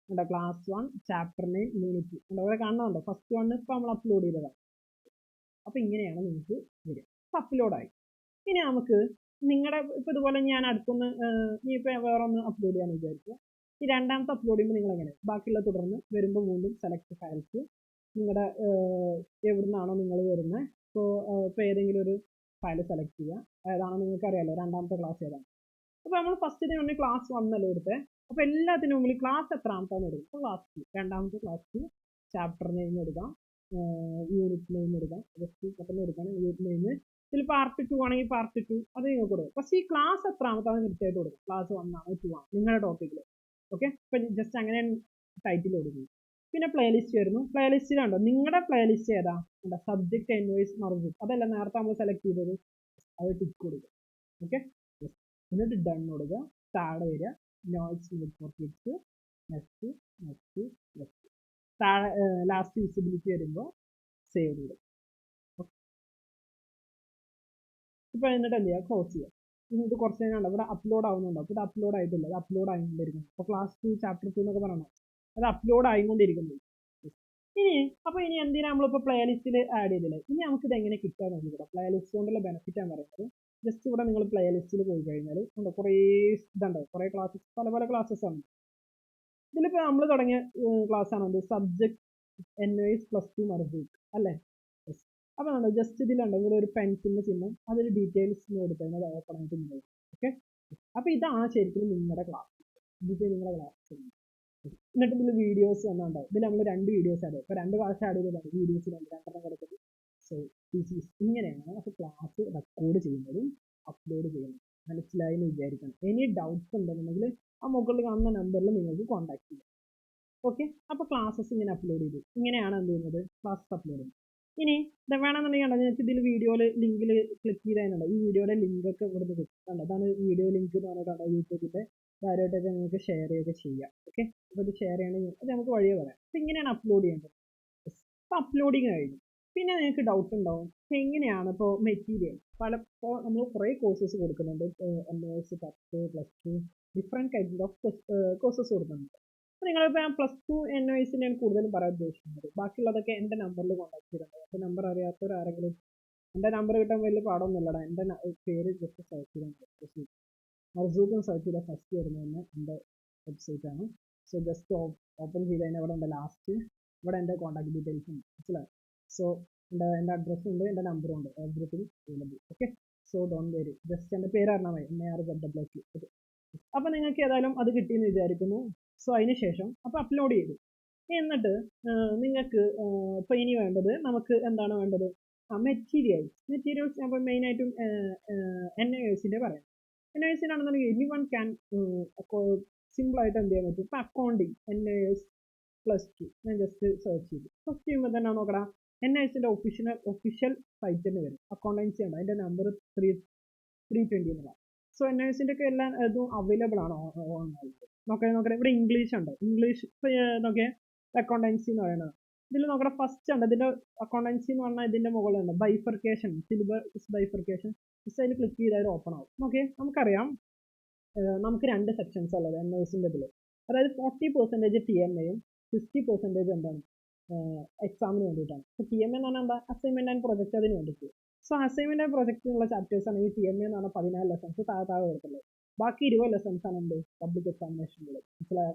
Speaker 1: ഉണ്ടോ, ക്ലാസ് 1 ചാപ്റ്റർ നെയിം യൂണിറ്റ് ഉണ്ടോ, ഇവിടെ കാണുന്നുണ്ടോ. ഫസ്റ്റ് 1 ഇപ്പോൾ നമ്മൾ അപ്ലോഡ് ചെയ്തതാണ്. അപ്പോൾ ഇങ്ങനെയാണ് നിങ്ങൾക്ക് വരിക. അപ്പോൾ അപ്ലോഡായി. ഇനി നമുക്ക് നിങ്ങളുടെ ഇപ്പോൾ ഇതുപോലെ ഞാൻ അടുത്തൊന്ന് ഇനിയിപ്പോൾ വേറെ ഒന്ന് അപ്ലോഡ് ചെയ്യാമെന്ന് വിചാരിക്കുക. ഈ രണ്ടാമത്തെ അപ്ലോഡ് ചെയ്യുമ്പോൾ നിങ്ങൾ എങ്ങനെ ബാക്കിയുള്ള തുടർന്ന് വരുമ്പോൾ വീണ്ടും സെലക്ട് ഫയൽസ്, നിങ്ങളുടെ എവിടെ നിന്നാണോ നിങ്ങൾ വരുന്നത്, ഇപ്പോൾ ഏതെങ്കിലും ഒരു ഫയൽ സെലക്ട് ചെയ്യുക. ഏതാണോ നിങ്ങൾക്ക് അറിയാമല്ലോ, രണ്ടാമത്തെ ക്ലാസ് ഏതാണ്. അപ്പോൾ നമ്മൾ ഫസ്റ്റിന് മുന്നിൽ ക്ലാസ് 1 അല്ലേ എടുത്തത്. അപ്പോൾ എല്ലാത്തിനും മുമ്പിൽ ക്ലാസ് എത്രാമത്താണ് എടുക്കും. ഇപ്പോൾ ക്ലാസ് 2, രണ്ടാമത്തെ ക്ലാസ് 2 ചാപ്റ്റർ നെയിം എടുക്കാം, യൂണിറ്റ് നെയിം എടുക്കാം. ജസ്റ്റ് പെട്ടെന്ന് എടുക്കണം. യൂണിറ്റ് നെയിം ഇതിൽ പാർട്ട് 2 ആണെങ്കിൽ പാർട്ട് 2 അത് നിങ്ങൾക്ക് കൊടുക്കും. പക്ഷേ ഈ ക്ലാസ് എത്രാമത്താണ് കൃത്യമായിട്ട് കൊടുക്കും. ക്ലാസ് 1 ആണോ 2 ആണോ നിങ്ങളുടെ ടോപ്പിക്കിൽ. ഓക്കെ. ഇപ്പം ജസ്റ്റ് അങ്ങനെ ടൈറ്റിൽ കൊടുക്കും. പിന്നെ പ്ലേലിസ്റ്റ് വരുന്നു. പ്ലേലിസ്റ്റിലുണ്ടോ നിങ്ങളുടെ പ്ലേലിസ്റ്റ് ഏതാ, എന്താ സബ്ജക്ട് NIS മർജിത്ത് അതല്ല നേരത്തെ നമ്മൾ സെലക്ട് ചെയ്തത്, അത് ടിക്ക് കൊടുക്കുക. ഓക്കെ. എന്നിട്ട് ഡൺ കൊടുക്കുക. താഴെ വരിക, നോയ്സ് ഫോർ കിഡ്സ്. നെക്സ്റ്റ്. താഴെ ലാസ്റ്റ് വിസിബിലിറ്റി വരുമ്പോൾ സേവ് കൊടുക്കുക. ഇപ്പോൾ എന്നിട്ട് എന്ത് ചെയ്യുക, ക്ലോസ് ചെയ്യുക. എന്നിട്ട് കുറച്ച് കഴിഞ്ഞാൽ ഇവിടെ അപ്ലോഡ് ആവുന്നുണ്ടോ. അപ്പോൾ ഇത് അപ്ലോഡ് ആയിട്ടില്ല, അത് അപ്ലോഡ് ആയിക്കൊണ്ടിരിക്കുന്നു. അപ്പോൾ ക്ലാസ് 2 ചാപ്റ്റർ 2 എന്നൊക്കെ പറയണം, അത് അപ്ലോഡ് ആയിക്കൊണ്ടിരിക്കുന്നു. ഇനി എന്തിനാ നമ്മളിപ്പോൾ പ്ലേലിസ്റ്റിൽ ആഡ് ചെയ്തില്ലേ. ഇനി നമുക്കിത് എങ്ങനെ കിട്ടാൻ നോക്കിക്കൂടാ. പ്ലേലിസ്റ്റ് കൊണ്ടുള്ള ബെനിഫിറ്റ് ആണ് പറയുന്നത്. ജസ്റ്റ് ഇവിടെ നിങ്ങൾ പ്ലേലിസ്റ്റിൽ പോയി കഴിഞ്ഞാൽ കുറേ ഇതുണ്ടോ, കുറേ ക്ലാസ്സസ്, പല ക്ലാസ്സസ് ആണ്. ഇതിലിപ്പോൾ നമ്മൾ തുടങ്ങിയ ക്ലാസ് ആണ് സബ്ജക്ട് NIS+2 മർജിത്ത് അല്ലേ. അപ്പോൾ നമ്മൾ ജസ്റ്റ് ഇതിലുണ്ടെങ്കിൽ ഒരു പെൻസിലിൻ്റെ ചിഹ്നം അതിൽ ഡീറ്റെയിൽസ് കൊടുത്തു കഴിഞ്ഞാൽ അത് ഓപ്പൺ ആയിട്ട് ഉണ്ടാവും. ഓക്കെ, അപ്പോൾ ഇതാണ് ശരിക്കും നിങ്ങളുടെ ക്ലാസ്. ഇത് നിങ്ങളുടെ ക്ലാസ്. എന്നിട്ട് ഇതിൽ വീഡിയോസ് വന്നുണ്ടാവും. ഇതിൽ നമ്മൾ 2 വീഡിയോസ് ആഡ് ചെയ്യും. ഇപ്പോൾ 2 ക്ലാസ് ആഡ് ചെയ്തതാണ് വീഡിയോസ് 2 കിടക്കുന്നത്. സോ ഇങ്ങനെയാണ് അപ്പോൾ ക്ലാസ് റെക്കോർഡ് ചെയ്യുന്നതും അപ്ലോഡ് ചെയ്യുന്നതും. മനസ്സിലായി എന്ന് വിചാരിക്കണം. എനി ഡൗട്ട്സ് ഉണ്ടെന്നുണ്ടെങ്കിൽ ആ മുകളിൽ കാണുന്ന നമ്പറിൽ നിങ്ങൾക്ക് കോൺടാക്ട് ചെയ്യാം. ഓക്കെ, അപ്പോൾ ക്ലാസ്സസ് ഇങ്ങനെ അപ്ലോഡ് ചെയ്തു. ഇങ്ങനെയാണ് എന്ത് ചെയ്യുന്നത്, ക്ലാസ്സസ് അപ്ലോഡ് ചെയ്യുന്നത്. ഇനി വേണമെന്നുണ്ടെങ്കിൽ നിങ്ങൾക്ക് ഇതിൽ വീഡിയോയിൽ ലിങ്കിൽ ക്ലിക്ക് ചെയ്തതിനുണ്ട്. ഈ വീഡിയോയുടെ ലിങ്ക് ഒക്കെ ഇവിടുന്ന് കിട്ടുന്നുണ്ട്. അതാണ് വീഡിയോ ലിങ്ക് എന്ന് പറഞ്ഞിട്ടുണ്ട്. യൂട്യൂബിൻ്റെ കാര്യമായിട്ടൊക്കെ നിങ്ങൾക്ക് ഷെയർ ചെയ്യുകയൊക്കെ ചെയ്യാം. ഓക്കെ, അപ്പോൾ ഇത് ഷെയർ ചെയ്യണമെങ്കിൽ അത് നമുക്ക് വഴിയെ പറയാം. അപ്പോൾ ഇങ്ങനെയാണ് അപ്ലോഡ് ചെയ്യേണ്ടത്. അപ്പോൾ അപ്ലോഡിങ് കഴിഞ്ഞു. പിന്നെ നിങ്ങൾക്ക് ഡൗട്ട് ഉണ്ടാവും എങ്ങനെയാണ് ഇപ്പോൾ മെറ്റീരിയൽ ഇപ്പോൾ നമ്മൾ കുറേ കോഴ്സസ് കൊടുക്കുന്നുണ്ട്. NOS 10 +2 different kind of courses കൊടുക്കുന്നുണ്ട്. അപ്പോൾ നിങ്ങളിപ്പോൾ +2 NOSൻ്റെയാണ് കൂടുതലും പറയാൻ ഉദ്ദേശിക്കുന്നത്. ബാക്കിയുള്ളതൊക്കെ എൻ്റെ നമ്പറിൽ കോൺടാക്ട് ചെയ്തിട്ടുണ്ട്. അപ്പോൾ നമ്പർ അറിയാത്തവരാരെങ്കിലും എൻ്റെ നമ്പർ കിട്ടാൻ വലിയ പാടൊന്നുമില്ലടാ. എൻ്റെ പേര് ജസ്റ്റ് സെർച്ച് ചെയ്താൽ മർസൂഖ് സെർച്ച് ചെയ്താൽ ഫസ്റ്റ് വരുന്നത് തന്നെ എൻ്റെ വെബ്സൈറ്റാണ്. സോ ജസ്റ്റ് ഓപ്പൺ ചെയ്ത് കഴിഞ്ഞാൽ ഇവിടെ ഉണ്ട് ലാസ്റ്റ് ഇവിടെ എൻ്റെ കോൺടാക്ട് ഡീറ്റെയിൽസ് ഉണ്ട്. മനസ്സിലായി? സോ എൻ്റെ അഡ്രസ്സും ഉണ്ട്, എൻ്റെ നമ്പറും ഉണ്ട്, everything available. Okay, so don't very, just എൻ്റെ പേര് അറിഞ്ഞാൽ മതി, MARZWK. ഓക്കെ, അപ്പോൾ നിങ്ങൾക്ക് ഏതായാലും അത് കിട്ടിയെന്ന് വിചാരിക്കുന്നു. സോ അതിന് ശേഷം അപ്പോൾ അപ്ലോഡ് ചെയ്തു. എന്നിട്ട് നിങ്ങൾക്ക് ഇപ്പോൾ ഇനി വേണ്ടത് നമുക്ക് എന്താണ് വേണ്ടത്, മെറ്റീരിയൽസ് അപ്പോൾ മെയിനായിട്ടും NOSൻ്റെ പറയാം. NOSൻ്റെ ആണെന്നുണ്ടെങ്കിൽ എനിവൺ ക്യാൻ സിമ്പിളായിട്ട് എന്ത് ചെയ്യാൻ പറ്റും. ഇപ്പോൾ അക്കൗണ്ടിങ് NOS +2 ഞാൻ ജസ്റ്റ് സെർച്ച് ചെയ്തു. സെർച്ച് ചെയ്യുമ്പോൾ തന്നെ നോക്കടാ NOSൻ്റെ ഒഫീഷ്യൽ സൈറ്റ് തന്നെ വരും. അക്കൗണ്ടൻസി ഉണ്ട്, അതിൻ്റെ നമ്പർ 320 എന്നുള്ള. സോ NOSൻ്റെ ഒക്കെ എല്ലാ ഇതും അവൈലബിൾ ആണ് ഓൺലൈനിൽ. നോക്കട്ടെ ഇവിടെ ഇംഗ്ലീഷ് ഉണ്ട്. ഇംഗ്ലീഷ് നോക്കിയാൽ അക്കൗണ്ടൻസി എന്ന് പറയുന്നത് ഇതിൽ നോക്കട്ടെ ഫസ്റ്റ് ഉണ്ട്. ഇതിൻ്റെ അക്കൗണ്ടൻസി എന്ന് പറഞ്ഞാൽ ഇതിൻ്റെ മുകളിലുണ്ട് ബൈഫർക്കേഷൻ, സിലബസ് ബൈഫർക്കേഷൻ. ജസ്റ്റ് അതിൽ ക്ലിക്ക് ചെയ്താൽ ഓപ്പൺ ആവും. ഓക്കെ, നമുക്കറിയാം നമുക്ക് 2 സെക്ഷൻസ് ഉള്ളത് NOSൻ്റെ ഇതിൽ. അതായത് 40% TMAയും 60% എന്താണ് എക്സാമിന് വേണ്ടിയിട്ടാണ്. ഇപ്പോൾ TMA എന്ന് പറഞ്ഞാൽ എന്താ, അസൈൻമെൻറ്റ് ആൻഡ് പ്രൊജക്റ്റ്, അതിന് വേണ്ടിയിട്ട്. സോ അസൈൻമെൻറ്റ് ആൻഡ് പ്രൊജക്റ്റിനുള്ള ചാപ്റ്റേഴ്സ് ആണ് ഈ TMA എന്ന് പറഞ്ഞാൽ 14 ലെസൺസ് താഴെ കൊടുക്കുന്നത്. ബാക്കി 20 ലെസൺസ് ആണ് എന്ത് പബ്ലിക് എക്സാമിനേഷനുകൾ.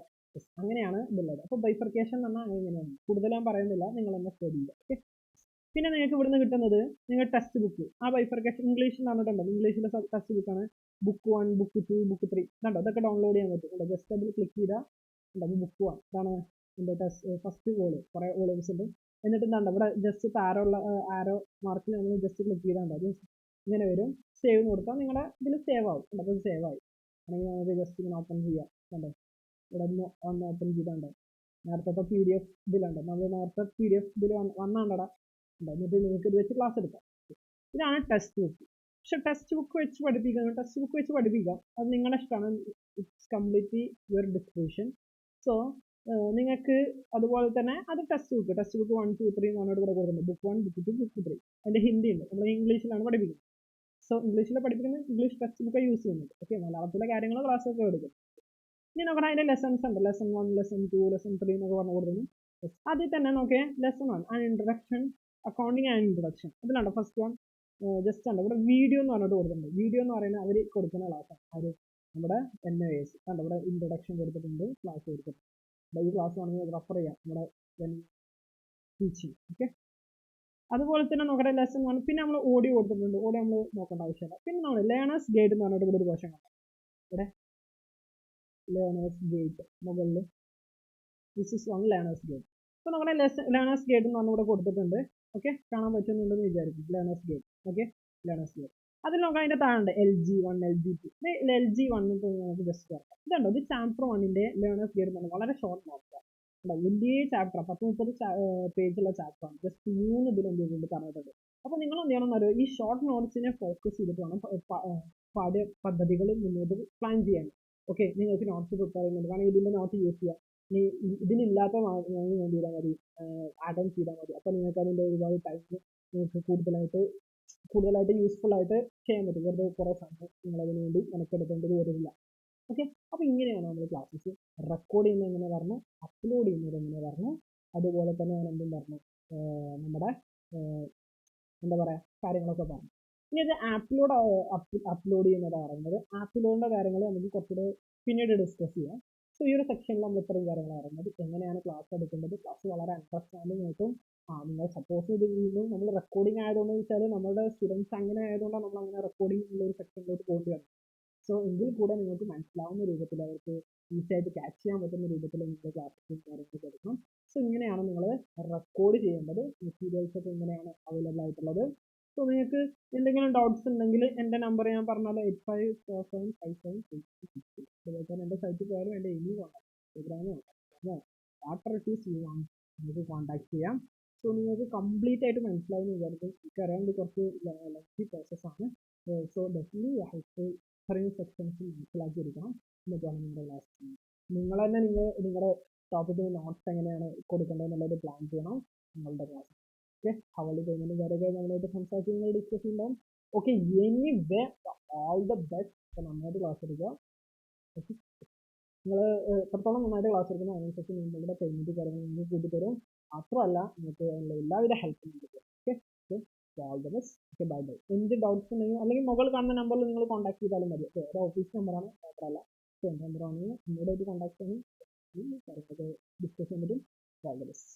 Speaker 1: അങ്ങനെയാണ് ഇതുള്ളത്. അപ്പോൾ ബൈഫർക്കേഷൻ എന്ന് പറഞ്ഞാൽ അങ്ങനെയാണ്. കൂടുതൽ ഞാൻ പറയുന്നില്ല, നിങ്ങൾ തന്നെ സ്റ്റഡി ചെയ്യുക. ഓക്കെ, പിന്നെ നിങ്ങൾക്ക് ഇവിടുന്ന് കിട്ടുന്നത് നിങ്ങൾ ടെക്സ്റ്റ് ബുക്ക്. ആ ബൈഫർക്കേഷൻ ഇംഗ്ലീഷിൽ തന്നിട്ടുണ്ട്. ഇംഗ്ലീഷിലെ ടെക്സ്റ്റ് ബുക്കാണ്. ബുക്ക് 1, ബുക്ക് 2, ബുക്ക് 3 കണ്ടോ, ഇതൊക്കെ ഡൗൺലോഡ് ചെയ്യാൻ പറ്റും. ജസ്റ്റ് അതിൽ ക്ലിക്ക് ചെയ്താൽ ഉണ്ടോ ബുക്ക് 1 ഇതാണ് എൻ്റെ ഫസ്റ്റ് വോള്. കുറേ വോളിയൂംസ് ഉണ്ട്. എന്നിട്ട് എന്താ ഇവിടെ ജസ്റ്റ് താരമുള്ള ആരോ മാർക്കിൽ നമ്മൾ ജസ്റ്റ് ക്ലിക്ക് ചെയ്താൽ അത് ഇങ്ങനെ വരും. സേവ് എന്ന് കൊടുത്താൽ നിങ്ങളുടെ ഇതിൽ സേവ് ആവും. അപ്പോൾ സേവ് ആയി. അല്ലെങ്കിൽ നമുക്ക് ജസ്റ്റ് ഇങ്ങനെ ഓപ്പൺ ചെയ്യാം. കണ്ടോ, ഇവിടെ ഒന്ന് ഓപ്പൺ ചെയ്താണ്ടോ നേരത്തെ PDF ഇതിലുണ്ട്. നമ്മൾ നേരത്തെ PDF ഇതിൽ വന്നാണ്ടടാ. എന്നിട്ട് നിങ്ങൾക്ക് ഇത് വെച്ച് ക്ലാസ് എടുക്കാം. ഇതാണ് ടെക്സ്റ്റ് ബുക്ക്. പക്ഷെ ടെക്സ്റ്റ് ബുക്ക് വെച്ച് പഠിപ്പിക്കാം, അത് നിങ്ങളുടെ ഇഷ്ടമാണ്. It's completely your description. So നിങ്ങൾക്ക് അതുപോലെ തന്നെ അത് ടെക്സ്റ്റ് ബുക്ക് 1, 2, 3 എന്ന് പറഞ്ഞിട്ട് ഇവിടെ കൊടുക്കുന്നുണ്ട്. Book 1, book 2, book 3. അതിൻ്റെ ഹിന്ദി ഉണ്ട്. നമ്മൾ ഇംഗ്ലീഷിലാണ് പഠിപ്പിക്കുന്നത്. സോ ഇംഗ്ലീഷിൽ പഠിപ്പിക്കുന്നത് ഇംഗ്ലീഷ് ടെക്സ്റ്റ് ബുക്ക് യൂസ് ചെയ്യുന്നത്. ഓക്കെ, മലയാളത്തിലെ കാര്യങ്ങൾ ക്ലാസ്സൊക്കെ എടുക്കും. ഇനി നോക്കണം അതിൻ്റെ ലെസൺസ് ഉണ്ട്. ലെസൺ 1, ലെസൺ 2, ലെസൺ 3 എന്നൊക്കെ പറഞ്ഞു കൊടുക്കുന്നു. അതിൽ തന്നെ നോക്കിയാൽ lesson 1 and introduction, accounting and introduction. ഇതിലുണ്ട് ഫസ്റ്റ് വൺ ജസ്റ്റ് ഉണ്ട്. ഇവിടെ വീഡിയോ എന്ന് പറഞ്ഞിട്ട് കൊടുത്തിട്ടുണ്ട്. വീഡിയോ എന്ന് പറയുന്നത് അവർ കൊടുക്കുന്ന ക്ലാസ്സാണ്. അവർ നമ്മുടെ NOS കണ്ടോ, ഇവിടെ ഇൻട്രൊഡക്ഷൻ കൊടുത്തിട്ടുണ്ട്, ക്ലാസ് കൊടുത്തിട്ടുണ്ട്. ഈ ക്ലാസ് വേണമെങ്കിൽ റെഫർ ചെയ്യാം നമ്മുടെ ടീച്ചിങ്. ഓക്കെ, അതുപോലെ തന്നെ നോക്കട്ടെ ലെസൺ 1. പിന്നെ നമ്മൾ ഓഡിയോ കൊടുത്തിട്ടുണ്ട്. ഓഡിയോ നമ്മൾ നോക്കേണ്ട ആവശ്യമില്ല. പിന്നെ നമ്മൾ ലേണേഴ്സ് ഗൈഡ് എന്ന് പറഞ്ഞിട്ട് ഇവിടെ ഒരു പോർഷൻ കാണാം. ഇവിടെ ലേണേഴ്സ് ഗൈഡ് മുകളിൽ this is one learners guide. അപ്പോൾ നമ്മുടെ ലേണേഴ്സ് ഗൈഡ് എന്ന് പറഞ്ഞിവിടെ കൊടുത്തിട്ടുണ്ട്. ഓക്കെ, കാണാൻ പറ്റുന്നുണ്ടെന്ന് വിചാരിക്കും. Learners guide. Okay, learners guide. അതിൽ നോക്കാം അതിൻ്റെ താഴെ LG1, LG2. LG1 നമുക്ക് ജസ്റ്റ് പറയാം. ഇതുണ്ടോ, ഇത് ചാപ്റ്റർ 1ൻ്റെ ലേണേഴ്സ് ഗൈഡ് എന്ന് പറഞ്ഞാൽ വളരെ ഷോർട്ട് നോക്കാം. വലിയ ചാപ്റ്റർ 10-30 പേജുള്ള ചാപ്റ്ററാണ്. ജസ്റ്റ് 3 ഇതിൽ എന്ത് ചെയ്തിട്ടുണ്ട് പറഞ്ഞിട്ടുണ്ട്. അപ്പോൾ നിങ്ങൾ എന്ത് ചെയ്യണം എന്നറിയോ, ഈ ഷോർട്ട് നോട്ട്സിനെ ഫോക്കസ് ചെയ്തിട്ട് വേണം പാഠ്യ പദ്ധതികൾ മുന്നോട്ട് പ്ലാൻ ചെയ്യാൻ. ഓക്കെ, നിങ്ങൾക്ക് നോട്ട്സ് പ്രിപ്പയർ ചെയ്യുന്നുണ്ട്. കാരണം ഇതിൻ്റെ നോട്ട് യൂസ് ചെയ്യാം. ഇതിലില്ലാത്ത വേണ്ടി ചെയ്താൽ മതി, ആഡ് ഓൺ ചെയ്താൽ മതി. അപ്പോൾ നിങ്ങൾക്ക് അതിൻ്റെ ഒരുപാട് ടൈം നിങ്ങൾക്ക് കൂടുതലായിട്ട് യൂസ്ഫുൾ ആയിട്ട് ചെയ്യാൻ പറ്റും. വെറുതെ കുറേ സമയം നിങ്ങളതിന് വേണ്ടി മെനക്കെടുക്കേണ്ടത് വരില്ല. ഓക്കെ, അപ്പോൾ ഇങ്ങനെയാണ് നമ്മൾ ക്ലാസ്സസ് റെക്കോർഡ് ചെയ്യുന്നത് എങ്ങനെ പറഞ്ഞു, അപ്ലോഡ് ചെയ്യുന്നത് എങ്ങനെ പറഞ്ഞു, അതുപോലെ തന്നെ ഞാൻ എന്തും പറഞ്ഞു, നമ്മുടെ എന്താ പറയുക കാര്യങ്ങളൊക്കെ പറഞ്ഞു. ഇനി അത് അപ്ലോഡ് ചെയ്യുന്നതാണ് പറയുന്നത്. അപ്ലോഡിൻ്റെ കാര്യങ്ങൾ നമുക്ക് കുറച്ചുകൂടെ പിന്നീട് ഡിസ്കസ് ചെയ്യാം. സോ ഈ ഒരു സെക്ഷനിൽ നമ്മൾ ഇത്രയും കാര്യങ്ങൾ പറയുന്നത് എങ്ങനെയാണ് ക്ലാസ് എടുക്കേണ്ടത്. ക്ലാസ് വളരെ അണ്ടർസ്റ്റാൻഡിങ് ആയിട്ടും നിങ്ങൾ സപ്പോസ് ഇത് വീണ്ടും നമ്മൾ റെക്കോർഡിംഗ് ആയതുകൊണ്ടെന്ന് വെച്ചാൽ നമ്മുടെ സ്റ്റുഡൻസ് അങ്ങനെ ആയതുകൊണ്ടാണ് നമ്മൾ അങ്ങനെ റെക്കോർഡിംഗ് ഉള്ള ഒരു സെക്ഷനിലോട്ട് പോകേണ്ടി വന്നത്. സോ എങ്കിൽ കൂടെ നിങ്ങൾക്ക് മനസ്സിലാവുന്ന രൂപത്തിൽ അവർക്ക് ഈസി ആയിട്ട് ക്യാച്ച് ചെയ്യാൻ പറ്റുന്ന രൂപത്തിൽ നിങ്ങൾ ക്ലാസ്സും കാര്യങ്ങളൊക്കെ എടുക്കണം. സോ ഇങ്ങനെയാണ് നിങ്ങൾ റെക്കോർഡ് ചെയ്യേണ്ടത്. മെറ്റീരിയൽസ് ഒക്കെ ഇങ്ങനെയാണ് അവൈലബിൾ ആയിട്ടുള്ളത്. സോ നിങ്ങൾക്ക് എന്തെങ്കിലും ഡൗട്ട്സ് ഉണ്ടെങ്കിൽ എൻ്റെ നമ്പർ ഞാൻ പറഞ്ഞാൽ 85475786. അതുപോലെ തന്നെ എൻ്റെ സൈറ്റിൽ പോയാലും എൻ്റെ ഇനി കോൺടാക്ട് പ്രോഗ്രാമോ വാട്ടർ ഇറ്റ് ഈസ് നിങ്ങൾക്ക് കോൺടാക്ട് ചെയ്യാം. സോ നിങ്ങൾക്ക് കംപ്ലീറ്റ് ആയിട്ട് മനസ്സിലാവുന്ന വിചാരിക്കും. എനിക്കറിയാവുന്ന കുറച്ച് ലെങ്തി പ്രോസസ്സാണ്. സോ ഡെഫിനറ്റ്ലി ഹെൽപ്പ് ഇത്രയും സെക്ഷൻസ് മനസ്സിലാക്കിയിരിക്കണം എന്നൊക്കെയാണ് നിങ്ങളുടെ ക്ലാസ്. നിങ്ങൾ തന്നെ നിങ്ങളുടെ ടോപ്പിക്കിന് നോട്ട്സ് എങ്ങനെയാണ് കൊടുക്കേണ്ടതെന്നുള്ളത് പ്ലാൻ ചെയ്യണം നിങ്ങളുടെ ക്ലാസ്. ഓക്കെ, ഹവളി പേയ്മെൻറ്റും കാര്യമൊക്കെ നമ്മളായിട്ട് സംസാരിച്ച് നിങ്ങൾ ഡിസ്കസ് ചെയ്യുമ്പോൾ okay. Anyway all the best. അപ്പോൾ നന്നായിട്ട് ക്ലാസ് എടുക്കുക. ഓക്കെ, നിങ്ങൾ എത്രത്തോളം നന്നായിട്ട് ക്ലാസ് എടുക്കണം അതിനനുസരിച്ച് നിങ്ങളുടെ പേയ്മെൻറ്റ് കാര്യങ്ങൾ നിങ്ങൾക്ക് കൂട്ടിത്തരും. മാത്രമല്ല നിങ്ങൾക്ക് എല്ലാവിധ ഹെൽപ്പും കിട്ടും. Okay okay, all the best. Okay, bye bye. എന്ത് ഡൗട്ട്സ് ഉണ്ടെങ്കിൽ അല്ലെങ്കിൽ മുകളിൽ കാണുന്ന നമ്പറിൽ നിങ്ങൾ കോൺടാക്ട് ചെയ്താലും മതി. ഓക്കെ, ഒരു ഓഫീസ് നമ്പറാണ്, മാത്രമല്ല എൻ്റെ നമ്പറാണെങ്കിൽ എന്നോടായിട്ട് കോൺടാക്ട് ചെയ്യാനും കാര്യങ്ങളൊക്കെ ഡിസ്കസ് ചെയ്യാൻ പറ്റും. All the best.